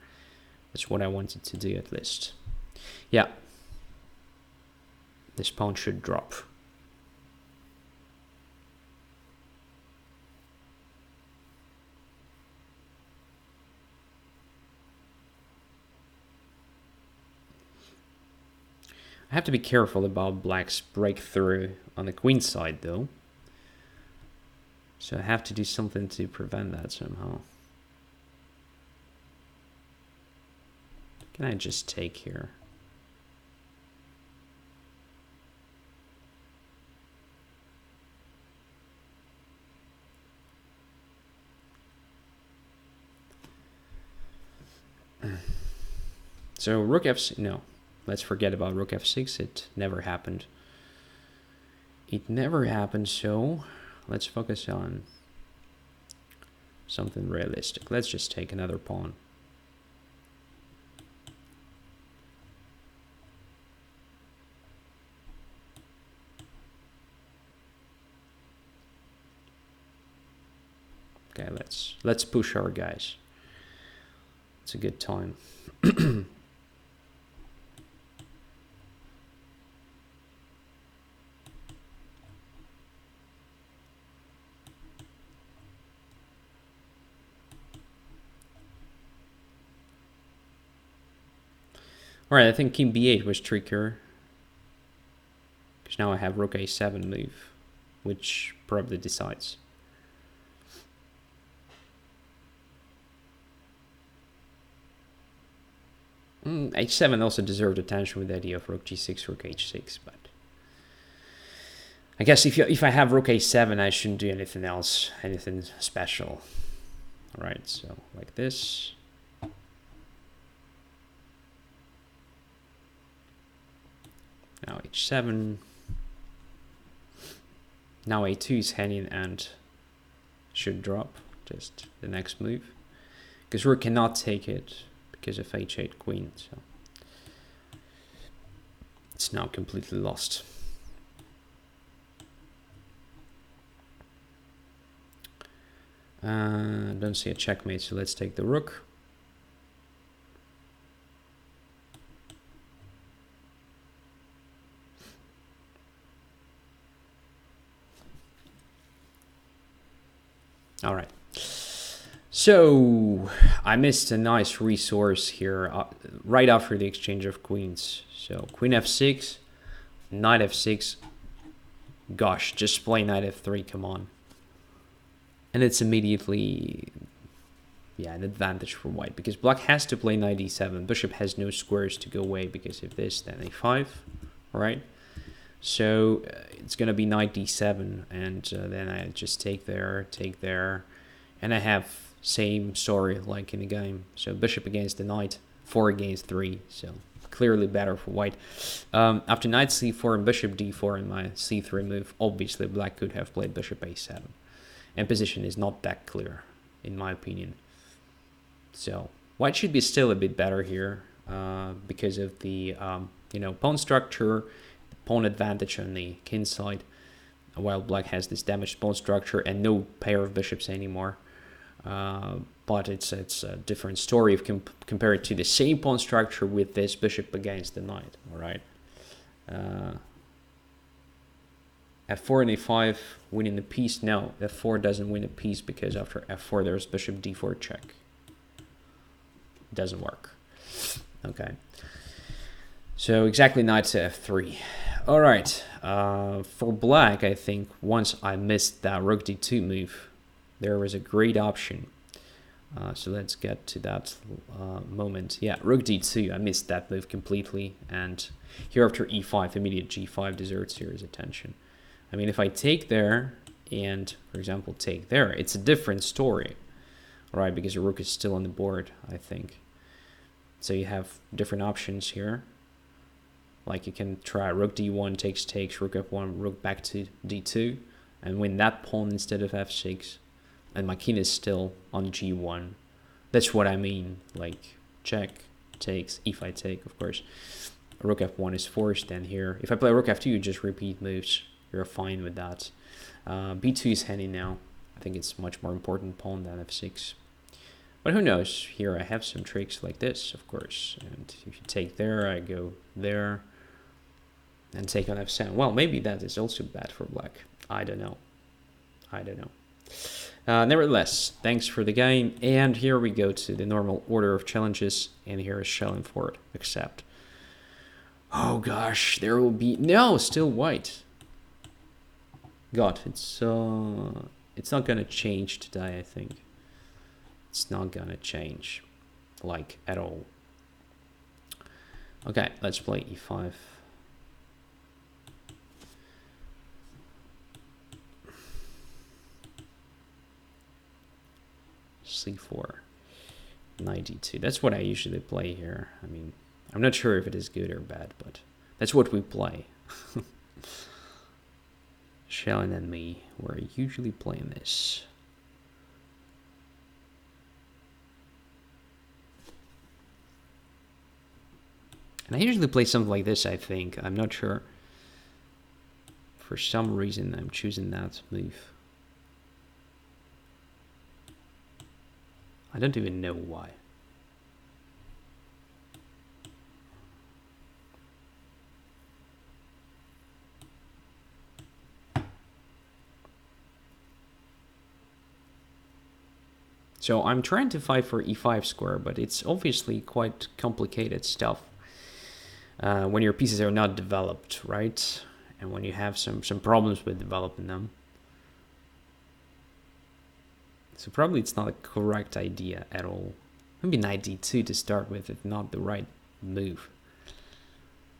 That's what I wanted to do at least. Yeah. This pawn should drop. I have to be careful about black's breakthrough on the queen side, though. So I have to do something to prevent that somehow. Can I just take here? So rook f6, no. Let's forget about rook f6. It never happened. It never happened, so let's focus on something realistic. Let's just take another pawn. Okay, let's push our guys. It's a good time. Alright, I think king b8 was trickier. Because now I have rook a7 move. which probably decides. H7 also deserved attention with the idea of rook g6, rook h6, but I guess if I have rook a7, I shouldn't do anything else, anything special. All right, so like this. Now h7. Now a2 is hanging and should drop just the next move, because rook cannot take it because of h8 queen, so it's now completely lost. Don't see a checkmate, so let's take the rook. All right. So I missed a nice resource here right after the exchange of queens. So queen f6, knight f6. Gosh, just play knight f3, come on. And it's immediately, yeah, an advantage for white, because black has to play knight e7. Bishop has no squares to go away because of this, then a5, right? So it's going to be knight d7, and then I just take there, and I have same story like in the game. So bishop against the knight, 4 against 3, so clearly better for white. After knight c4 and bishop d4 in my c3 move, obviously black could have played bishop a7. And position is not that clear, in my opinion. So white should be still a bit better here because of the pawn structure, pawn advantage on the king side, while black has this damaged pawn structure and no pair of bishops anymore. But it's a different story if compared to the same pawn structure with this bishop against the knight. All right. f4 and a5 winning the piece. No, f4 doesn't win a piece because after f4 there's bishop d4 check. Doesn't work. Okay. So exactly knight to f3. All right. For black, I think once I missed that rook d2 move, there was a great option. So let's get to that moment. Yeah, rook d2. I missed that move completely. And here after e5, immediate g5 deserves serious attention. I mean, if I take there and, for example, take there, it's a different story, right? Because the rook is still on the board, I think. So you have different options here. Like you can try rook d1 takes, rook f1, rook back to d2, and win that pawn instead of f6. And my king is still on g1. That's what I mean. Like check, takes, if I take, of course. Rook f1 is forced, and here, if I play rook f2, you just repeat moves. You're fine with that. b2 is handy now. I think it's much more important pawn than f6. But who knows? Here I have some tricks like this, of course. And if you take there, I go there. And take on f7. Well, maybe that is also bad for black. I don't know. Nevertheless, thanks for the game. And here we go to the normal order of challenges. And here is shelling for it. Accept. Oh gosh, there will be... No, still white. God, it's not gonna change today, I think. It's not gonna change, like, at all. Okay, let's play e5. c4, knight d2. That's what I usually play here. I mean, I'm not sure if it is good or bad, but that's what we play. Shelling and me, we're usually playing this. And I usually play something like this, I think. I'm not sure. For some reason, I'm choosing that move. I don't even know why. So I'm trying to fight for e5 square, but it's obviously quite complicated stuff when your pieces are not developed, right? and when you have some problems with developing them. So probably it's not a correct idea at all. Maybe knight d2 to start with, if not the right move.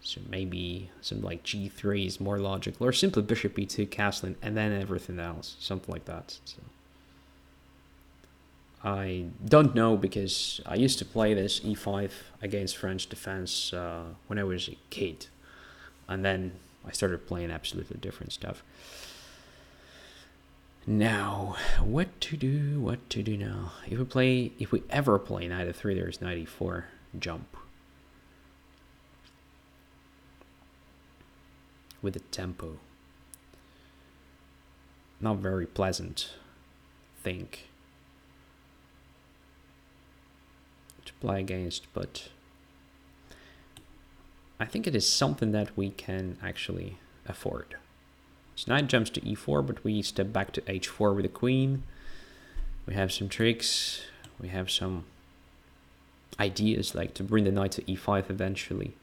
So maybe something like g3 is more logical, or simply bishop e2 castling and then everything else, something like that. So I don't know, because I used to play this e5 against French defense when I was a kid, and then I started playing absolutely different stuff. Now, what to do now? If we ever play knight f3, there's knight e4 jump with a tempo. Not very pleasant thing to play against, but I think it is something that we can actually afford. So knight jumps to e4, but we step back to h4 with the queen. We have some tricks. We have some ideas, like to bring the knight to e5 eventually.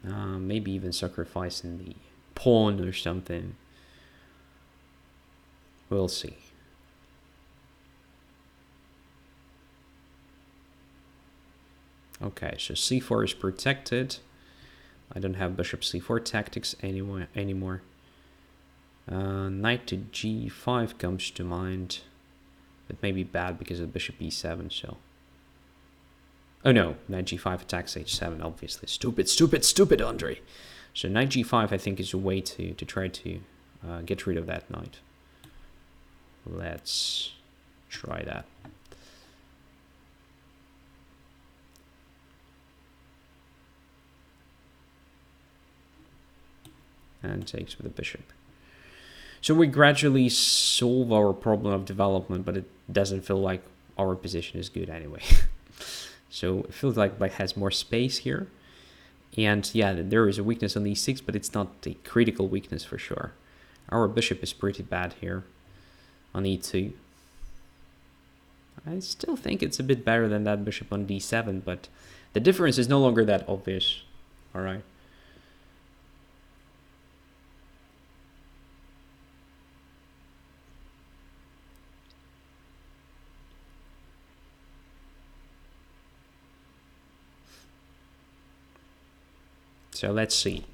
Maybe even sacrificing the pawn or something. We'll see. Okay, so c4 is protected. I don't have bishop c4 tactics anymore. Knight to g5 comes to mind. That may be bad because of bishop e7, so... Oh no, knight g5 attacks h7, obviously. Stupid, Andrey. So knight g5, I think, is a way to try to get rid of that knight. Let's try that. And takes with the bishop. So we gradually solve our problem of development, but it doesn't feel like our position is good anyway. So it feels like black has more space here. And yeah, there is a weakness on e6, but it's not a critical weakness for sure. Our bishop is pretty bad here on e2. I still think it's a bit better than that bishop on d7, but the difference is no longer that obvious. All right. So let's see.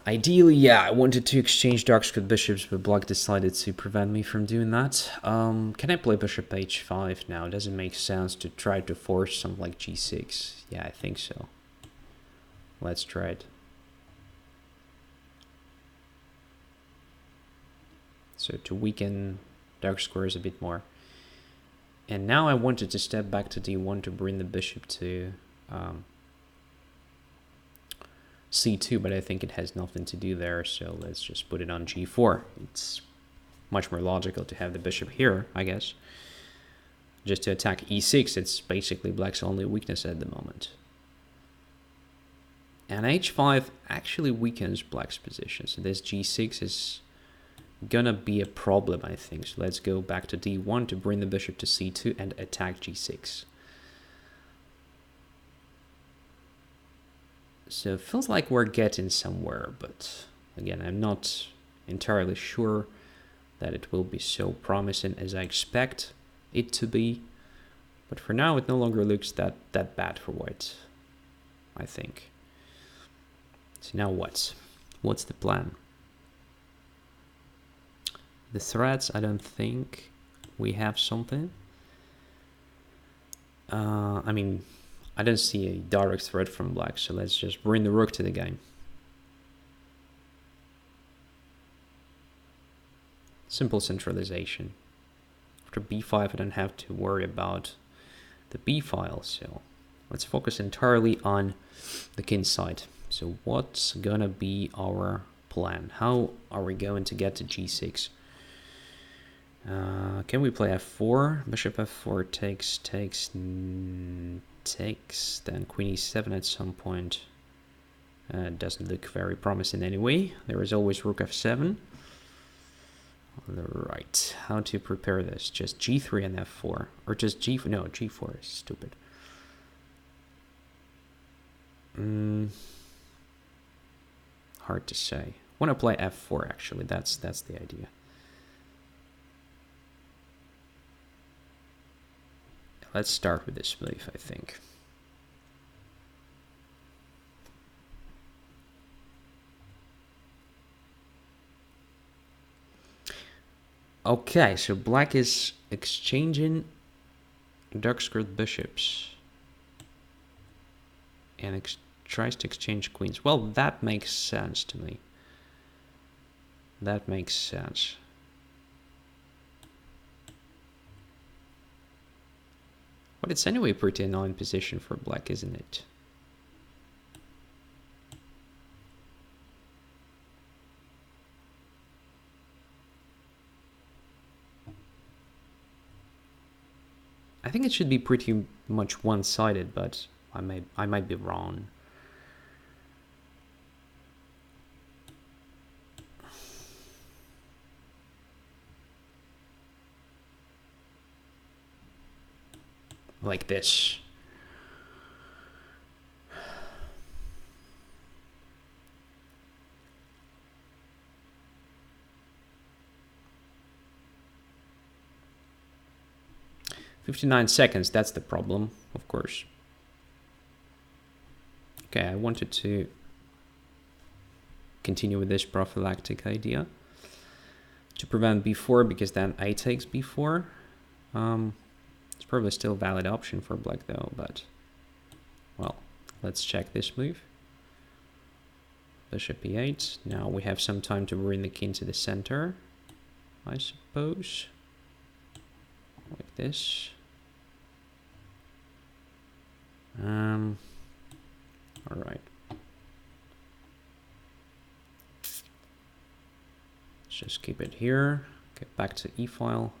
Ideally, yeah, I wanted to exchange dark-squared bishops, but black decided to prevent me from doing that. Can I play bishop h5 now? Does it make sense to try to force something like g6? Yeah, I think so. Let's try it. So to weaken dark squares a bit more. And now I wanted to step back to d1 to bring the bishop to... c2, but I think it has nothing to do there, so let's just put it on g4. It's much more logical to have the bishop here, I guess. Just to attack e6, it's basically black's only weakness at the moment. And h5 actually weakens black's position, so this g6 is gonna be a problem, I think. So let's go back to d1 to bring the bishop to c2 and attack g6. So it feels like we're getting somewhere, but again, I'm not entirely sure that it will be so promising as I expect it to be. But for now, it no longer looks that bad for white, I think. So now what? What's the plan? The threats, I don't think we have something. I mean, I don't see a direct threat from black, so let's just bring the rook to the game. Simple centralization. After b5, I don't have to worry about the b file, so let's focus entirely on the king side. So what's gonna be our plan? How are we going to get to g6? Can we play f4? Bishop f4 takes, then queen e7 at some point. Doesn't look very promising anyway. There is always rook f7. Right, how to prepare this? Just g3 and f4, or just g4? No, g4 is stupid. Hard to say. Want to play f4 actually. That's the idea. Let's start with this move, I think. Okay, so black is exchanging dark-squared bishops and tries to exchange queens. Well, that makes sense to me. That makes sense. But it's anyway pretty annoying position for black, isn't it? I think it should be pretty much one-sided, but I might be wrong. Like this. $59, that's the problem, of course. Okay, I wanted to continue with this prophylactic idea to prevent b4, because then a takes b4. It's probably still a valid option for black though, but well, let's check this move. Bishop e8. Now we have some time to bring the king to the center, I suppose. Like this. All right. Let's just keep it here. Get back to e file.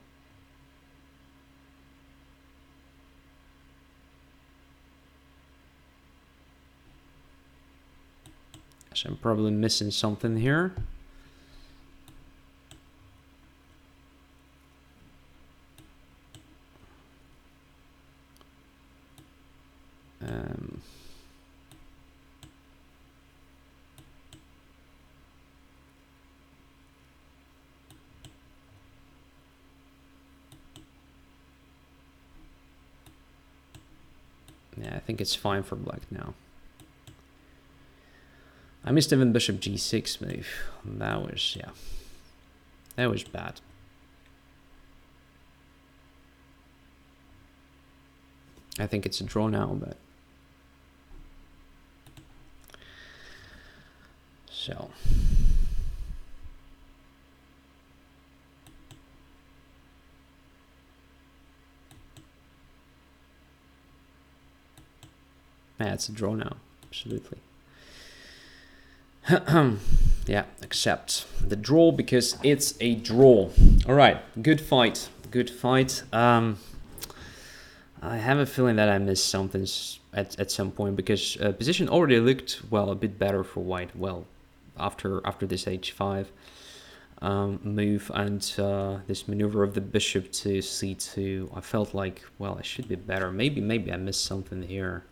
So I'm probably missing something here. Yeah, I think it's fine for black now. I missed even bishop g6 move. That was, yeah, that was bad. I think it's a draw now, but so. Yeah, it's a draw now, absolutely. Yeah, accept the draw because it's a draw. All right, good fight, good fight. I have a feeling that I missed something at some point, because position already looked, well, a bit better for white. Well, after this h5 move and this maneuver of the bishop to c2, I felt like, well, I should be better. Maybe I missed something here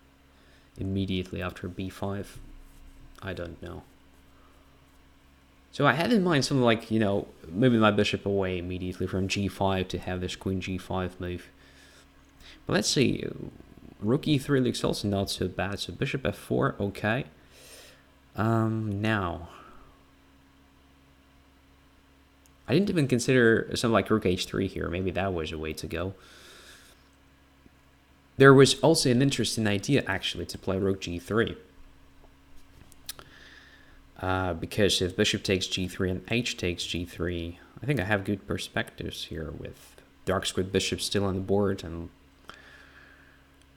immediately after b5. I don't know. So I had in mind something like, you know, moving my bishop away immediately from g5 to have this queen g5 move. But let's see, rook e3 looks also not so bad. So bishop f4, okay. Now, I didn't even consider something like rook h3 here. Maybe that was a way to go. There was also an interesting idea actually to play rook g3. Because if bishop takes g3 and h takes g3, I think I have good perspectives here with dark squared bishop still on the board, and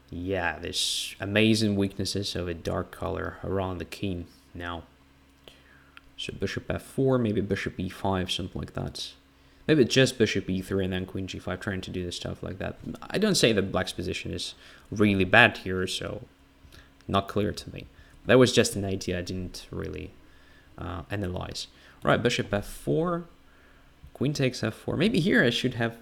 yeah, there's amazing weaknesses of a dark color around the king now. So bishop f4, maybe bishop e5, something like that. Maybe just bishop e3 and then queen g5, trying to do the stuff like that. I don't say that black's position is really bad here, so not clear to me. That was just an idea I didn't really analyze. Right, bishop f4, queen takes f4. Maybe here I should have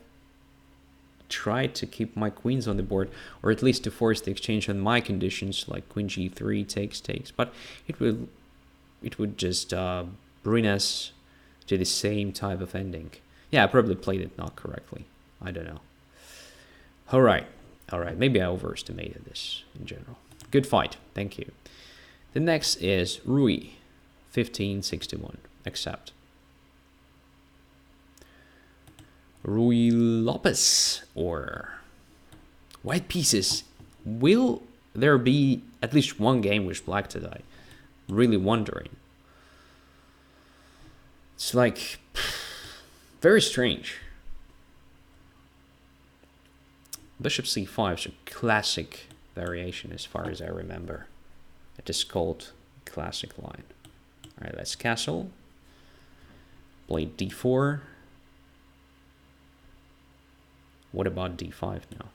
tried to keep my queens on the board, or at least to force the exchange on my conditions, like queen g3 takes, but it will it would just bring us to the same type of ending. Yeah, I probably played it not correctly. I don't know. All right. Maybe I overestimated this in general. Good fight. Thank you. The next is Rui, 1561. Accept. Rui Lopez, or white pieces. Will there be at least one game with black today? Really wondering. It's like very strange. Bishop c5 is a classic variation as far as I remember. It is called classic line. All right, let's castle. Play d4. What about d5 now?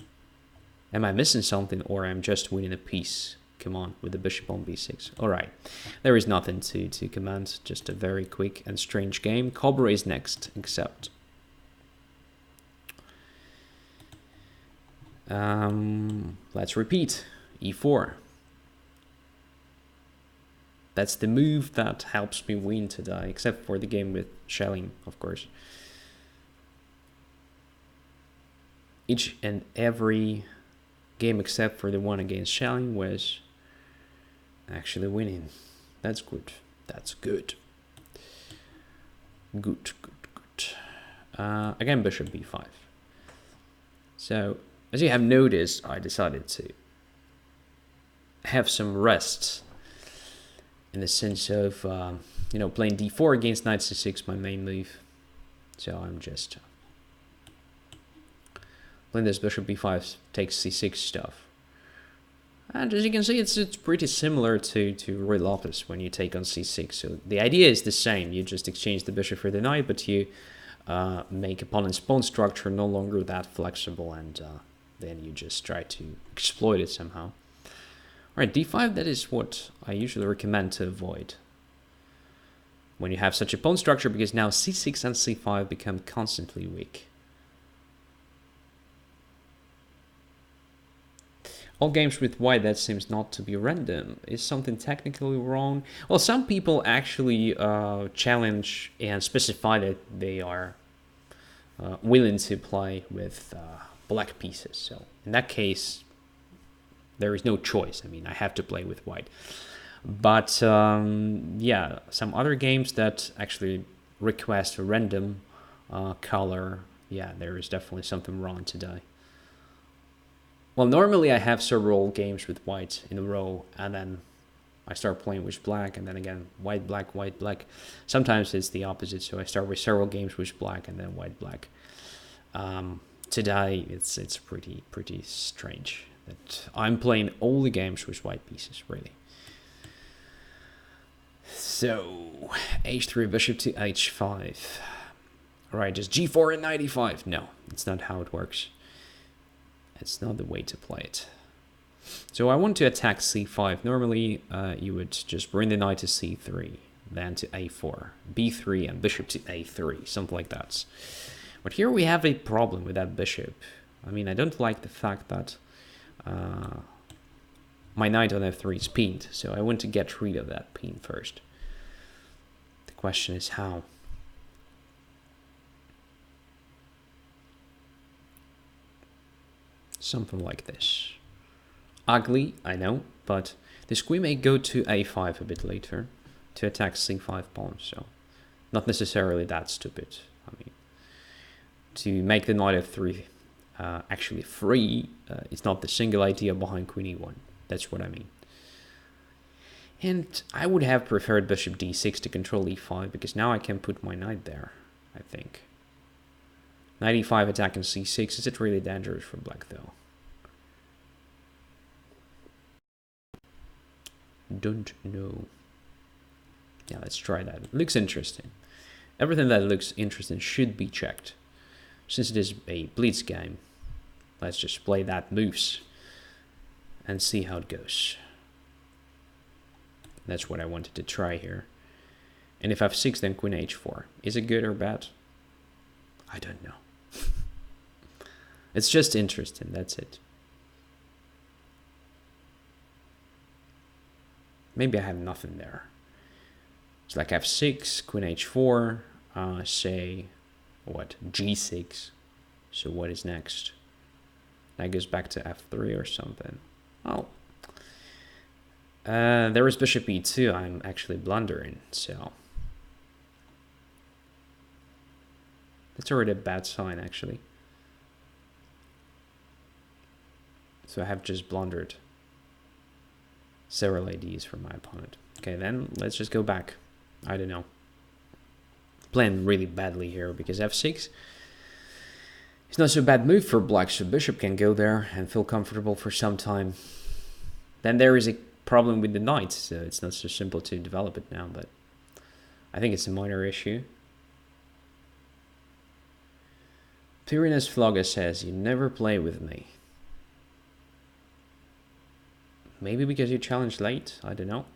Am I missing something, or I'm just winning a piece? Come on, with the bishop on b6. All right, there is nothing to comment. Just a very quick and strange game. Cobra is next, accept. Let's repeat. e4. That's the move that helps me win today, except for the game with Schelling, of course. Each and every game except for the one against Schelling was actually winning. That's good. That's good. Good. Again, bishop b5. So, as you have noticed, I decided to have some rest in the sense of, playing d4 against knight c6, my main move. So I'm just playing this bishop b5 takes c6 stuff. And as you can see, it's pretty similar to Rui Lopez when you take on c6. So the idea is the same. You just exchange the bishop for the knight, but you make opponent's pawn structure no longer that flexible, and then you just try to exploit it somehow. Alright, d5, that is what I usually recommend to avoid when you have such a pawn structure, because now c6 and c5 become constantly weak. All games with white, that seems not to be random. Is something technically wrong? Well, some people actually challenge and specify that they are willing to play with black pieces. So in that case, there is no choice. I mean, I have to play with white. But yeah, some other games that actually request a random color, yeah, there is definitely something wrong today. Well, normally I have several games with white in a row, and then I start playing with black, and then again, white, black, white, black. Sometimes it's the opposite, so I start with several games with black, and then white, black. Today, it's pretty strange that I'm playing all the games with white pieces, really. So, h3, bishop to h5. All right, just g4 and knight e5. No, it's not how it works. It's not the way to play it. So I want to attack c5. Normally, you would just bring the knight to c3, then to a4, b3, and bishop to a3, something like that. But here we have a problem with that bishop. I mean, I don't like the fact that my knight on f3 is pinned, so I want to get rid of that pin first. The question is how. Something like this. Ugly, I know, but this queen may go to a5 a bit later to attack c5 pawn, so not necessarily that stupid. I mean, to make the knight f3 actually free, it's not the single idea behind queen e1. That's what I mean. And I would have preferred bishop d6 to control e5, because now I can put my knight there, I think. Knight e5 attacking c6, is it really dangerous for black though? Don't know. Yeah, let's try that. It looks interesting. Everything that looks interesting should be checked. Since it is a blitz game, let's just play that moves and see how it goes. That's what I wanted to try here. And if f6, then queen h4. Is it good or bad? I don't know. It's just interesting, that's it. Maybe I have nothing there. It's like f6, queen h4, say, what, g6. So what is next? That goes back to f3 or something. Oh. There is bishop e2. I'm actually blundering, so. That's already a bad sign, actually. So I have just blundered several ideas from my opponent. Okay, then let's just go back. I don't know. Playing really badly here because f6 is not so bad move for black, so bishop can go there and feel comfortable for some time. Then there is a problem with the knight, so it's not so simple to develop it now, but I think it's a minor issue. Pyrenees Vlogger says, you never play with me. Maybe because you challenged late, I don't know.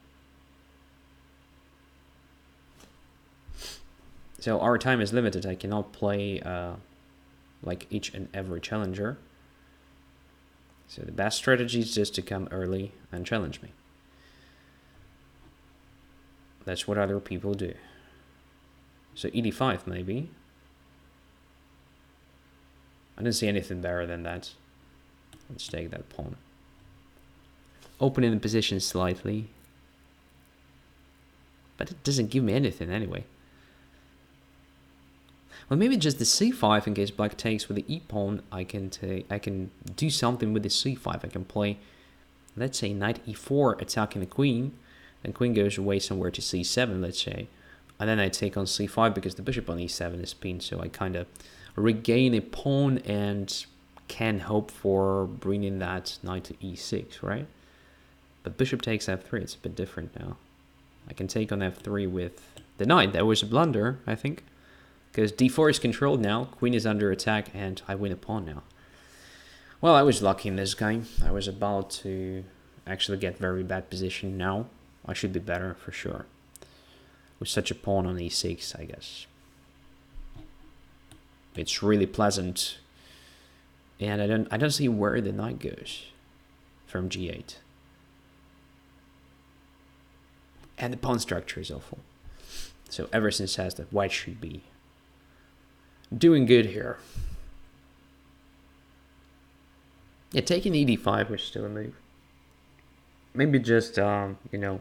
So our time is limited. I cannot play like each and every challenger. So the best strategy is just to come early and challenge me. That's what other people do. So ED5 maybe. I don't see anything better than that. Let's take that pawn. Opening the position slightly. But it doesn't give me anything anyway. Well, maybe just the c5 in case black takes with the e-pawn. I can do something with the c5. I can play, let's say, knight e4 attacking the queen. Then queen goes away somewhere to c7, let's say. And then I take on c5 because the bishop on e7 is pinned. So I kind of regain a pawn and can hope for bringing that knight to e6, right? But bishop takes f3. It's a bit different now. I can take on f3 with the knight. That was a blunder, I think. Because d4 is controlled now, queen is under attack, and I win a pawn now. Well, I was lucky in this game. I was about to actually get very bad position now. I should be better for sure. With such a pawn on e6, I guess. It's really pleasant. And I don't see where the knight goes from g8. And the pawn structure is awful. So Everson says that white should be doing good here. Yeah, taking ed5 was still a move. Maybe just, you know,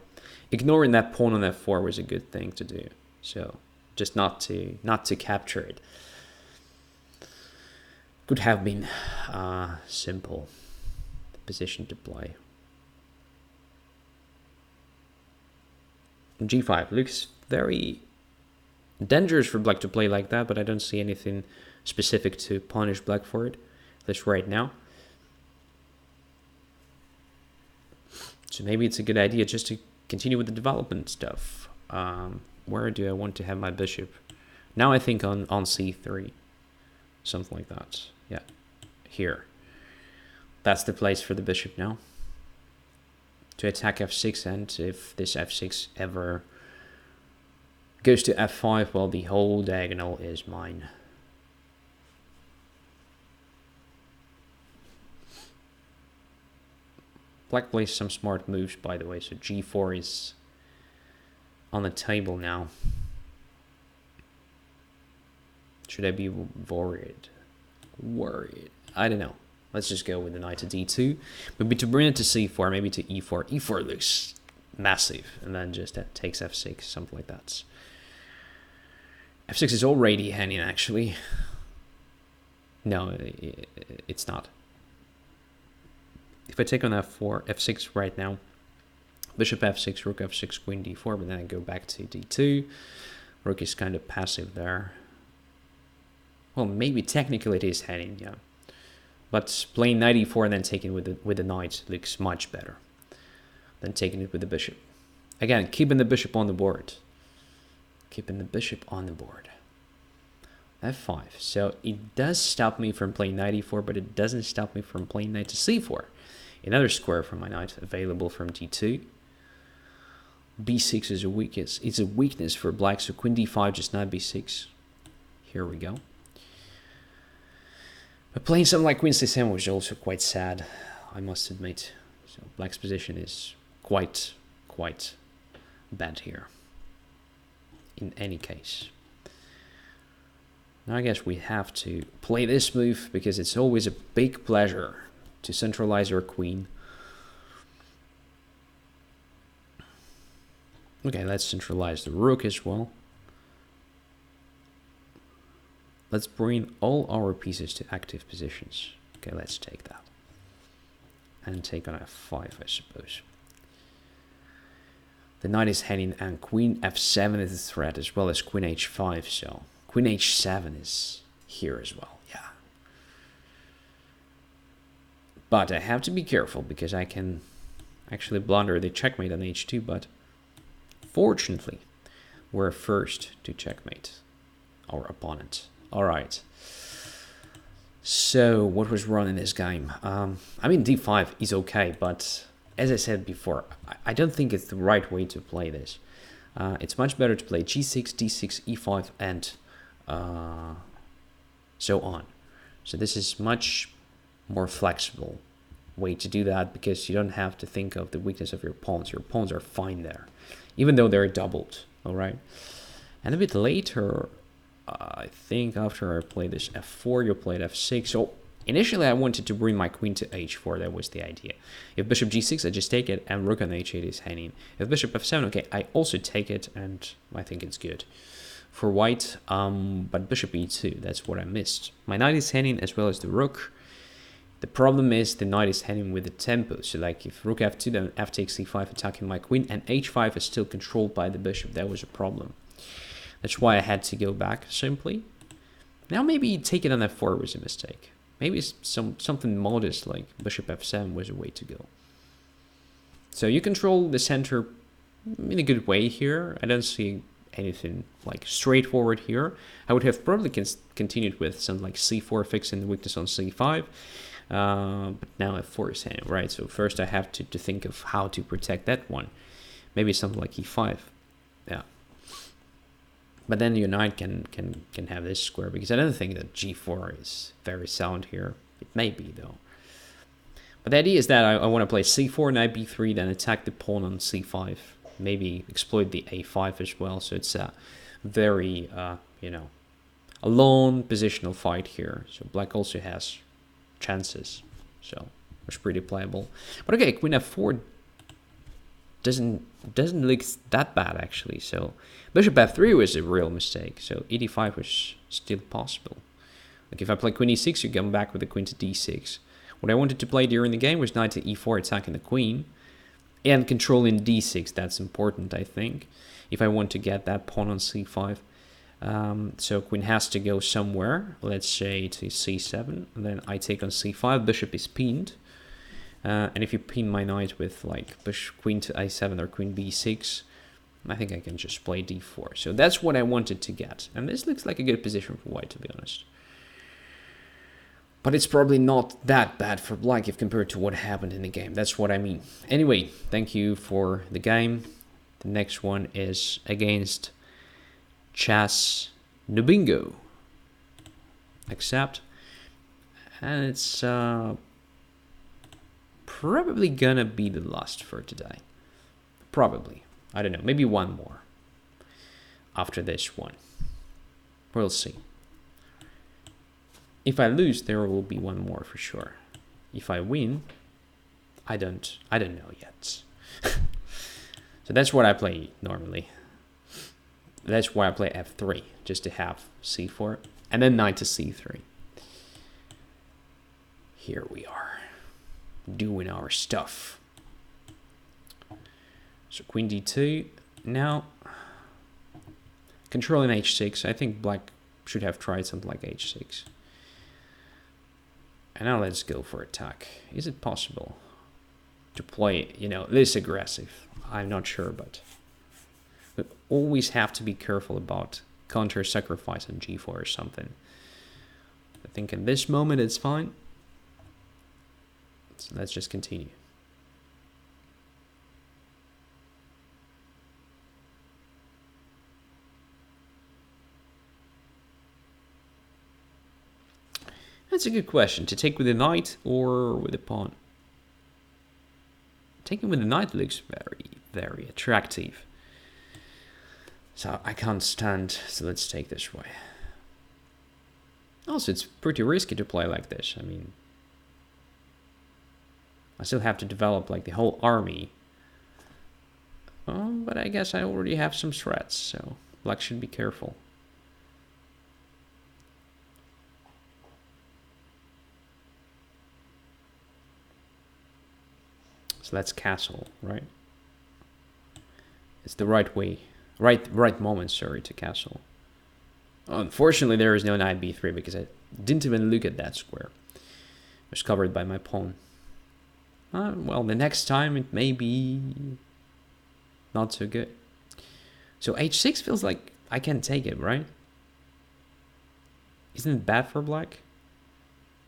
ignoring that pawn on f4 was a good thing to do. So just not to capture it. Could have been simple position to play. g5 looks very dangerous for black to play like that, but I don't see anything specific to punish black for it, at least right now. So maybe it's a good idea just to continue with the development stuff. Where do I want to have my bishop? Now I think on c3, something like that. Yeah, here. That's the place for the bishop now. To attack f6, and if this f6 ever goes to f5, well, the whole diagonal is mine. Black plays some smart moves, by the way, so g4 is on the table now. Should I be worried? I don't know. Let's just go with the knight to d2. Maybe to bring it to c4, maybe to e4. e4 looks massive, and then just takes f6, something like that. f6 is already hanging, actually. No, it's not. If I take on f4, f6 right now, bishop f6, rook f6, queen d4, but then I go back to d2. Rook is kind of passive there. Well, maybe technically it is heading, yeah. But playing knight e4 and then taking with the knight looks much better than taking it with the bishop. Again, keeping the bishop on the board. Keeping the bishop on the board. f5. So it does stop me from playing knight e4, but it doesn't stop me from playing knight to c4. Another square for my knight available from d2. b6 is a weakness. It's a weakness for black, so queen d5, just knight b6. Here we go. But playing something like queen c7 was also quite sad, I must admit. So black's position is quite bad here. in any case. Now I guess we have to play this move because it's always a big pleasure to centralize your queen. Okay, let's centralize the rook as well. Let's bring all our pieces to active positions. Okay, let's take that. And take on f5, I suppose. The knight is hanging and queen f7 is a threat as well as queen h5, so queen h7 is here as well, yeah. But I have to be careful because I can actually blunder the checkmate on h2, but fortunately, we're first to checkmate our opponent. All right. So what was wrong in this game? I mean, d5 is okay, but as I said before, I don't think it's the right way to play this. It's much better to play g6, d6, e5, and so on. So this is much more flexible way to do that because you don't have to think of the weakness of your pawns. Your pawns are fine there, even though they're doubled, all right? And a bit later, I think after I played this f4, you played f6. So initially I wanted to bring my queen to h4. That was the idea. If bishop g6, I just take it, and rook on h8 is hanging. If bishop f7, okay, I also take it, and I think it's good for white. But bishop e2, that's what I missed. My knight is hanging as well as the rook. The problem is the knight is hanging with the tempo. So like if rook f2, then f takes c5, attacking my queen, and h5 is still controlled by the bishop. That was a problem. That's why I had to go back simply. Now maybe taking on f4 was a mistake. Maybe something modest like bishop f7 was a way to go. So you control the center in a good way here. I don't see anything like straightforward here. I would have probably continued with something like c4 fixing the weakness on c5. But now f4 is hanging, right? So first I have to think of how to protect that one. Maybe something like e5. Yeah. But then your knight can have this square, because I don't think that g4 is very sound here. It may be, though. But the idea is that I want to play c4, knight b3, then attack the pawn on c5. Maybe exploit the a5 as well. So it's a very, you know, a long positional fight here. So black also has chances. So it's pretty playable. But okay, queen f4 doesn't look that bad actually. So bishop f3 was a real mistake. So e5 was still possible. Like if I play queen e6, you come back with the queen to d6. What I wanted to play during the game was knight to e4, attacking the queen and controlling d6. That's important, I think, if I want to get that pawn on c5. So queen has to go somewhere, let's say to c7, and then I take on c5, bishop is pinned. And if you pin my knight with like queen to a7 or queen b6, I think I can just play d4. So that's what I wanted to get. And this looks like a good position for white, to be honest. But it's probably not that bad for black if compared to what happened in the game. That's what I mean. Anyway, thank you for the game. The next one is against ChessNoBingo. Accept. And it's probably gonna be the last for today. Probably. I don't know. Maybe one more after this one. We'll see. If I lose, there will be one more for sure. If I win, I don't know yet. So that's what I play normally. That's why I play f3, just to have c4, and then knight to c3. Here we are, doing our stuff. So queen d2. Now, controlling h6. I think black should have tried something like h6. And now let's go for attack. Is it possible to play, you know, this aggressive? I'm not sure, but we always have to be careful about counter sacrifice on g4 or something. I think in this moment it's fine. So let's just continue. That's a good question. To take with the knight or with the pawn? Taking with the knight looks very, very attractive. So I can't stand, so let's take this way. Also, it's pretty risky to play like this. I mean, I still have to develop like the whole army. But I guess I already have some threats, so black should be careful. So let's castle, right? It's the right way, right moment, sorry, to castle. Unfortunately, there is no knight b3 because I didn't even look at that square. It was covered by my pawn. Well, the next time it may be not so good. So h6 feels like I can take it, right? Isn't it bad for black?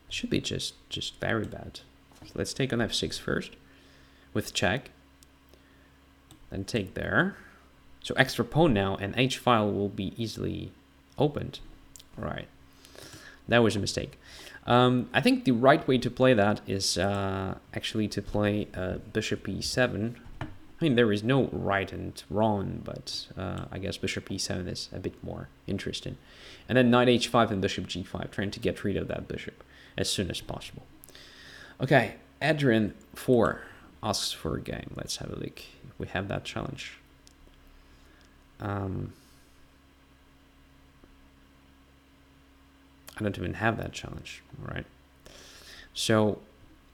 It should be just very bad. So let's take on f6 first with check. Then take there. So extra pawn now, and h file will be easily opened. Right. That was a mistake. I think the right way to play that is actually to play bishop e7. I mean, there is no right and wrong, but I guess bishop e7 is a bit more interesting. And then knight h5 and bishop g5, trying to get rid of that bishop as soon as possible. Okay, Adrian 4 asks for a game. Let's have a look if we have that challenge. I don't even have that challenge, all right? So,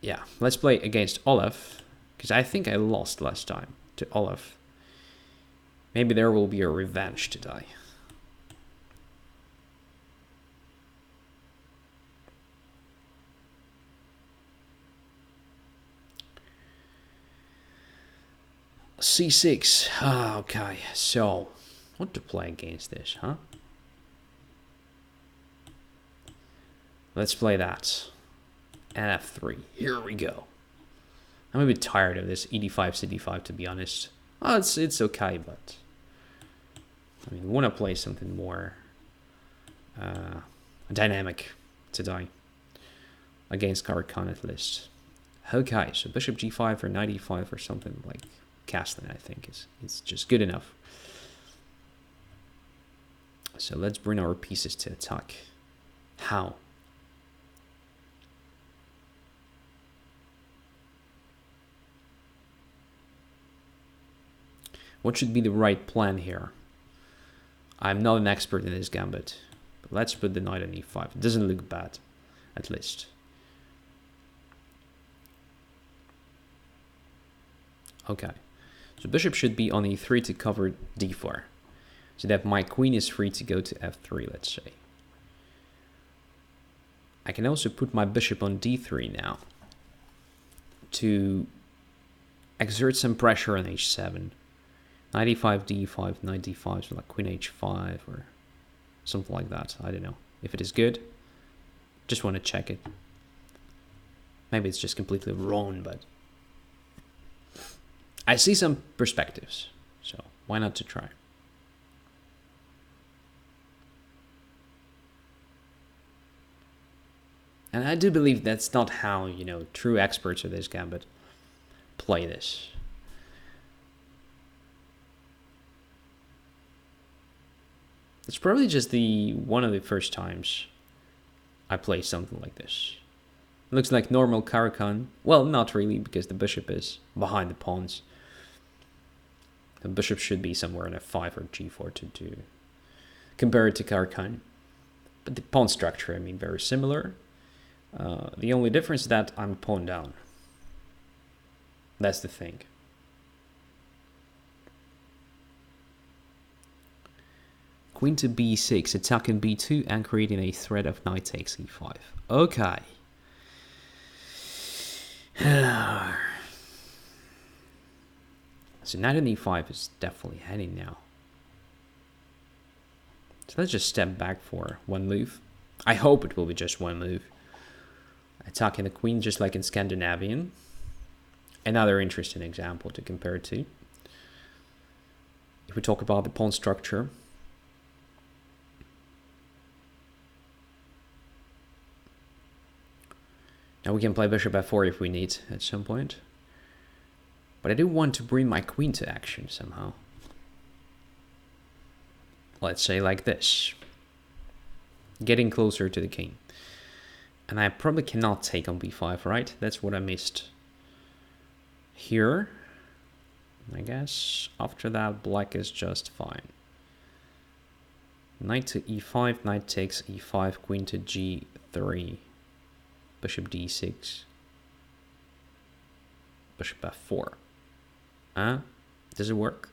yeah, let's play against Olaf, because I think I lost last time to Olaf. Maybe there will be a revenge today. c6. Okay, so what to play against this, huh? Let's play that. And f3. Here we go. I'm a bit tired of this e5, c5, to be honest. Oh, it's okay, but I mean, I want to play something more dynamic today against Caro-Kann at least. Okay, so bishop g5 or knight e5 or something like castling, I think is just good enough. So let's bring our pieces to attack. How? What should be the right plan here? I'm not an expert in this gambit, but let's put the knight on e5. It doesn't look bad, at least. Okay, so bishop should be on e3 to cover d4, so that my queen is free to go to f3, let's say. I can also put my bishop on d3 now to exert some pressure on h7. Knight e5, d5, knight d5, so like queen h5 or something like that. I don't know if it is good. Just want to check it. Maybe it's just completely wrong, but I see some perspectives, so why not to try? And I do believe that's not how, you know, true experts of this gambit play this. It's probably just one of the first times I play something like this. It looks like normal Caro-Kann. Well, not really, because the bishop is behind the pawns. The bishop should be somewhere in f5 or g4 to compare it to Caro-Kann. But the pawn structure, I mean, very similar. The only difference is that I'm pawn down. That's the thing. Queen to b6, attacking b2 and creating a threat of knight takes e5. Okay. So knight on e5 is definitely heading now. So let's just step back for one move. I hope it will be just one move. Attacking the queen just like in Scandinavian. Another interesting example to compare it to. If we talk about the pawn structure, now we can play bishop f4 if we need at some point. But I do want to bring my queen to action somehow. let's say like this. Getting closer to the king. And I probably cannot take on b5, right? That's what I missed here. I guess after that, black is just fine. Knight to e5, knight takes e5, queen to g3, bishop d6, bishop f4. Does it work?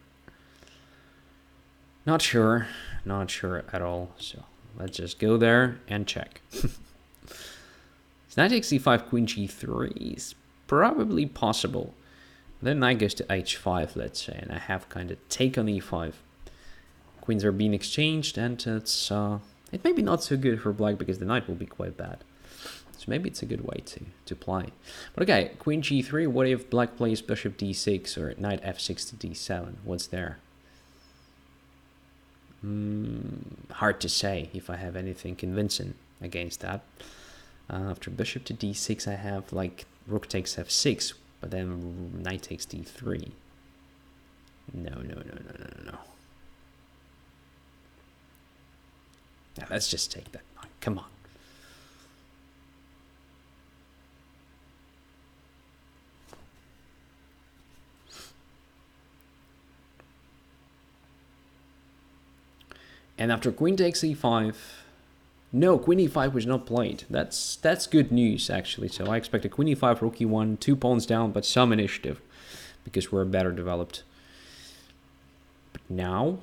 Not sure at all. So let's just go there and check. So knight takes e5, queen g3 is probably possible. Then knight goes to h5, let's say, and I have kind of take on e5. Queens are being exchanged, and it's it may be not so good for black because the knight will be quite bad. So maybe it's a good way to play. But okay, queen g3. What if black plays bishop d6 or knight f6 to d7? What's there? Hard to say if I have anything convincing against that. After bishop to d6, I have like rook takes f6, but then knight takes d3. No. Now let's just take that knight. Come on. And after queen takes e5, no, queen e5 was not played. That's good news, actually. So I expect a queen e5, rook e1, 2 pawns down, but some initiative, because we're better developed. But now,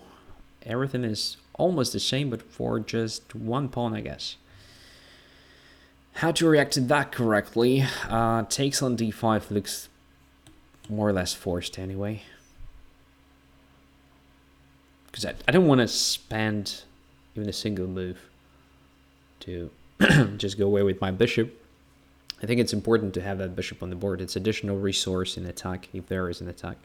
everything is almost the same, but for just 1 pawn, I guess. How to react to that correctly? Takes on d5 looks more or less forced anyway. Because I don't want to spend even a single move to just go away with my bishop. I think it's important to have that bishop on the board. It's additional resource in attack, if there is an attack.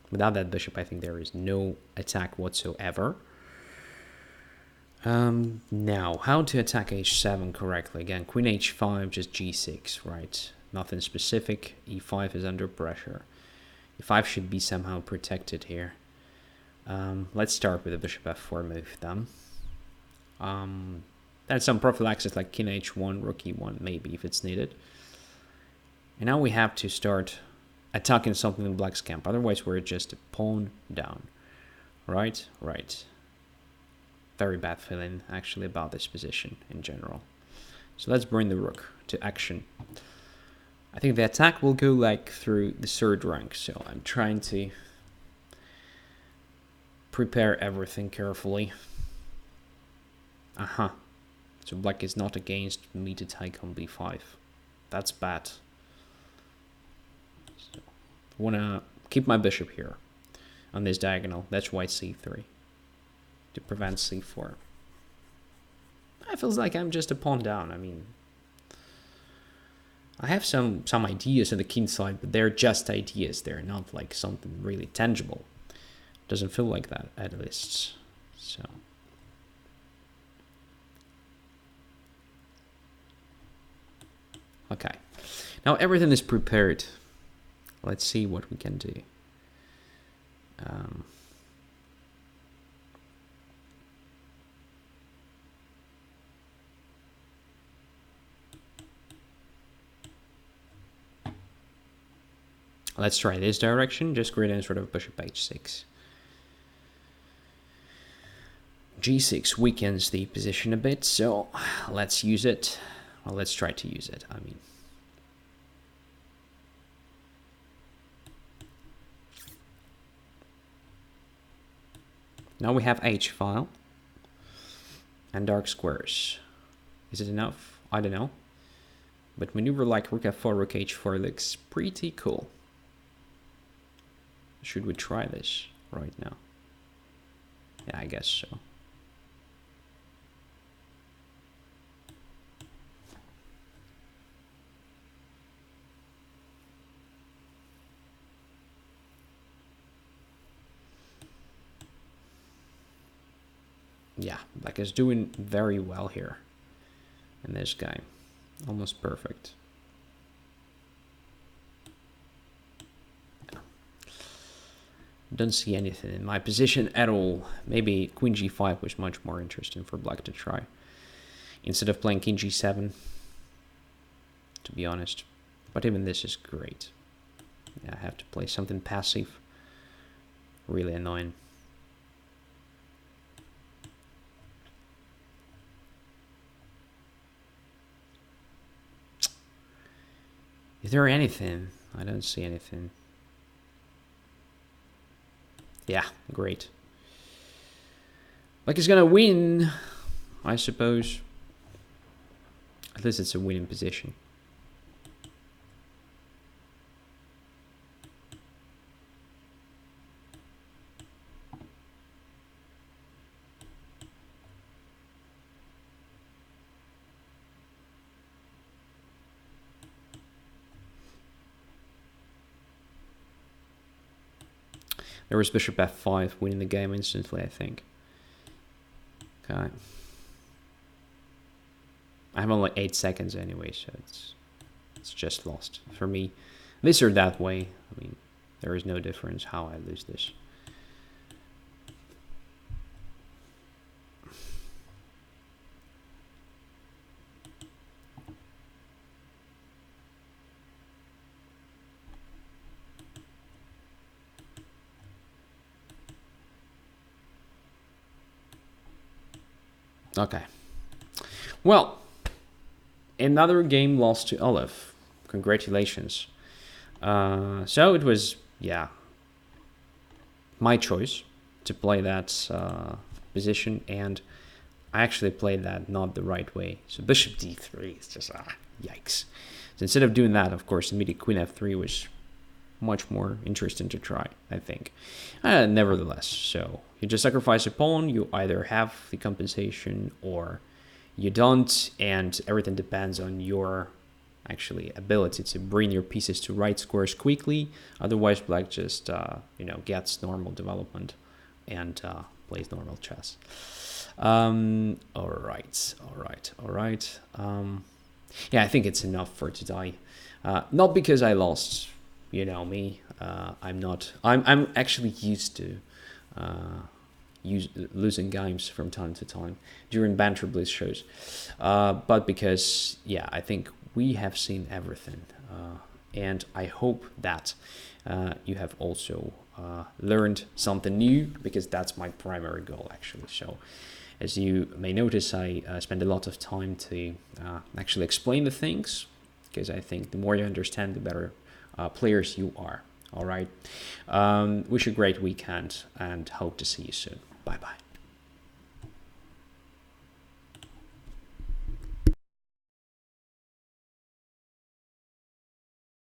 Without that bishop, I think there is no attack whatsoever. Now, how to attack h7 correctly? Again, queen h5, just g6, right? Nothing specific. e5 is under pressure. e5 should be somehow protected here. Let's start with a bishop f4 move then. There's some prophylaxis like king h1, rook e1, maybe if it's needed. And now we have to start attacking something in black's camp. Otherwise, we're just a pawn down. Right? Right. Very bad feeling, actually, about this position in general. So let's bring the rook to action. I think the attack will go like through the third rank. So I'm trying to prepare everything carefully. So black is not against me to take on b5. That's bad. So I want to keep my bishop here on this diagonal. That's white c3 to prevent c4. It feels like I'm just a pawn down. I mean, I have some ideas on the king side, but they're just ideas. They're not like something really tangible. Doesn't feel like that, at least. So okay, now everything is prepared. Let's see what we can do. Let's try this direction, just create any sort of bishop h6. g6 weakens the position a bit, so let's use it. Well, let's try to use it, I mean. Now we have h-file and dark squares. Is it enough? I don't know. But maneuver like rook f4, rook h4 looks pretty cool. Should we try this right now? Yeah, I guess so. Yeah, black is doing very well here. And this guy, almost perfect. Don't see anything in my position at all. Maybe queen g5 was much more interesting for black to try, instead of playing king g7, to be honest. But even this is great. Yeah, I have to play something passive. Really annoying. Is there anything? I don't see anything. Yeah, great. Like he's gonna win, I suppose. At least it's a winning position. There was bishop f5 winning the game instantly, I think. Okay. I have only 8 seconds anyway, so it's just lost for me. This or that way, I mean, there is no difference how I lose this. Okay. Well, another game lost to Olive. Congratulations. So it was, yeah, my choice to play that position, and I actually played that not the right way. So bishop d3 is just, yikes. So instead of doing that, of course, immediate queen f3 was much more interesting to try, I think. Nevertheless, so you just sacrifice a pawn, you either have the compensation or you don't, and everything depends on your actually ability to bring your pieces to right squares quickly. Otherwise, black just gets normal development and plays normal chess. All right. Yeah, I think it's enough for today. Not because I lost, you know me. I'm actually used to losing games from time to time during Banter Blitz shows, but because, yeah, I think we have seen everything, and I hope that you have also learned something new, because that's my primary goal, actually. So as you may notice, I spend a lot of time to actually explain the things, because I think the more you understand, the better players you are. All right. Wish you a great weekend and hope to see you soon. Bye-bye.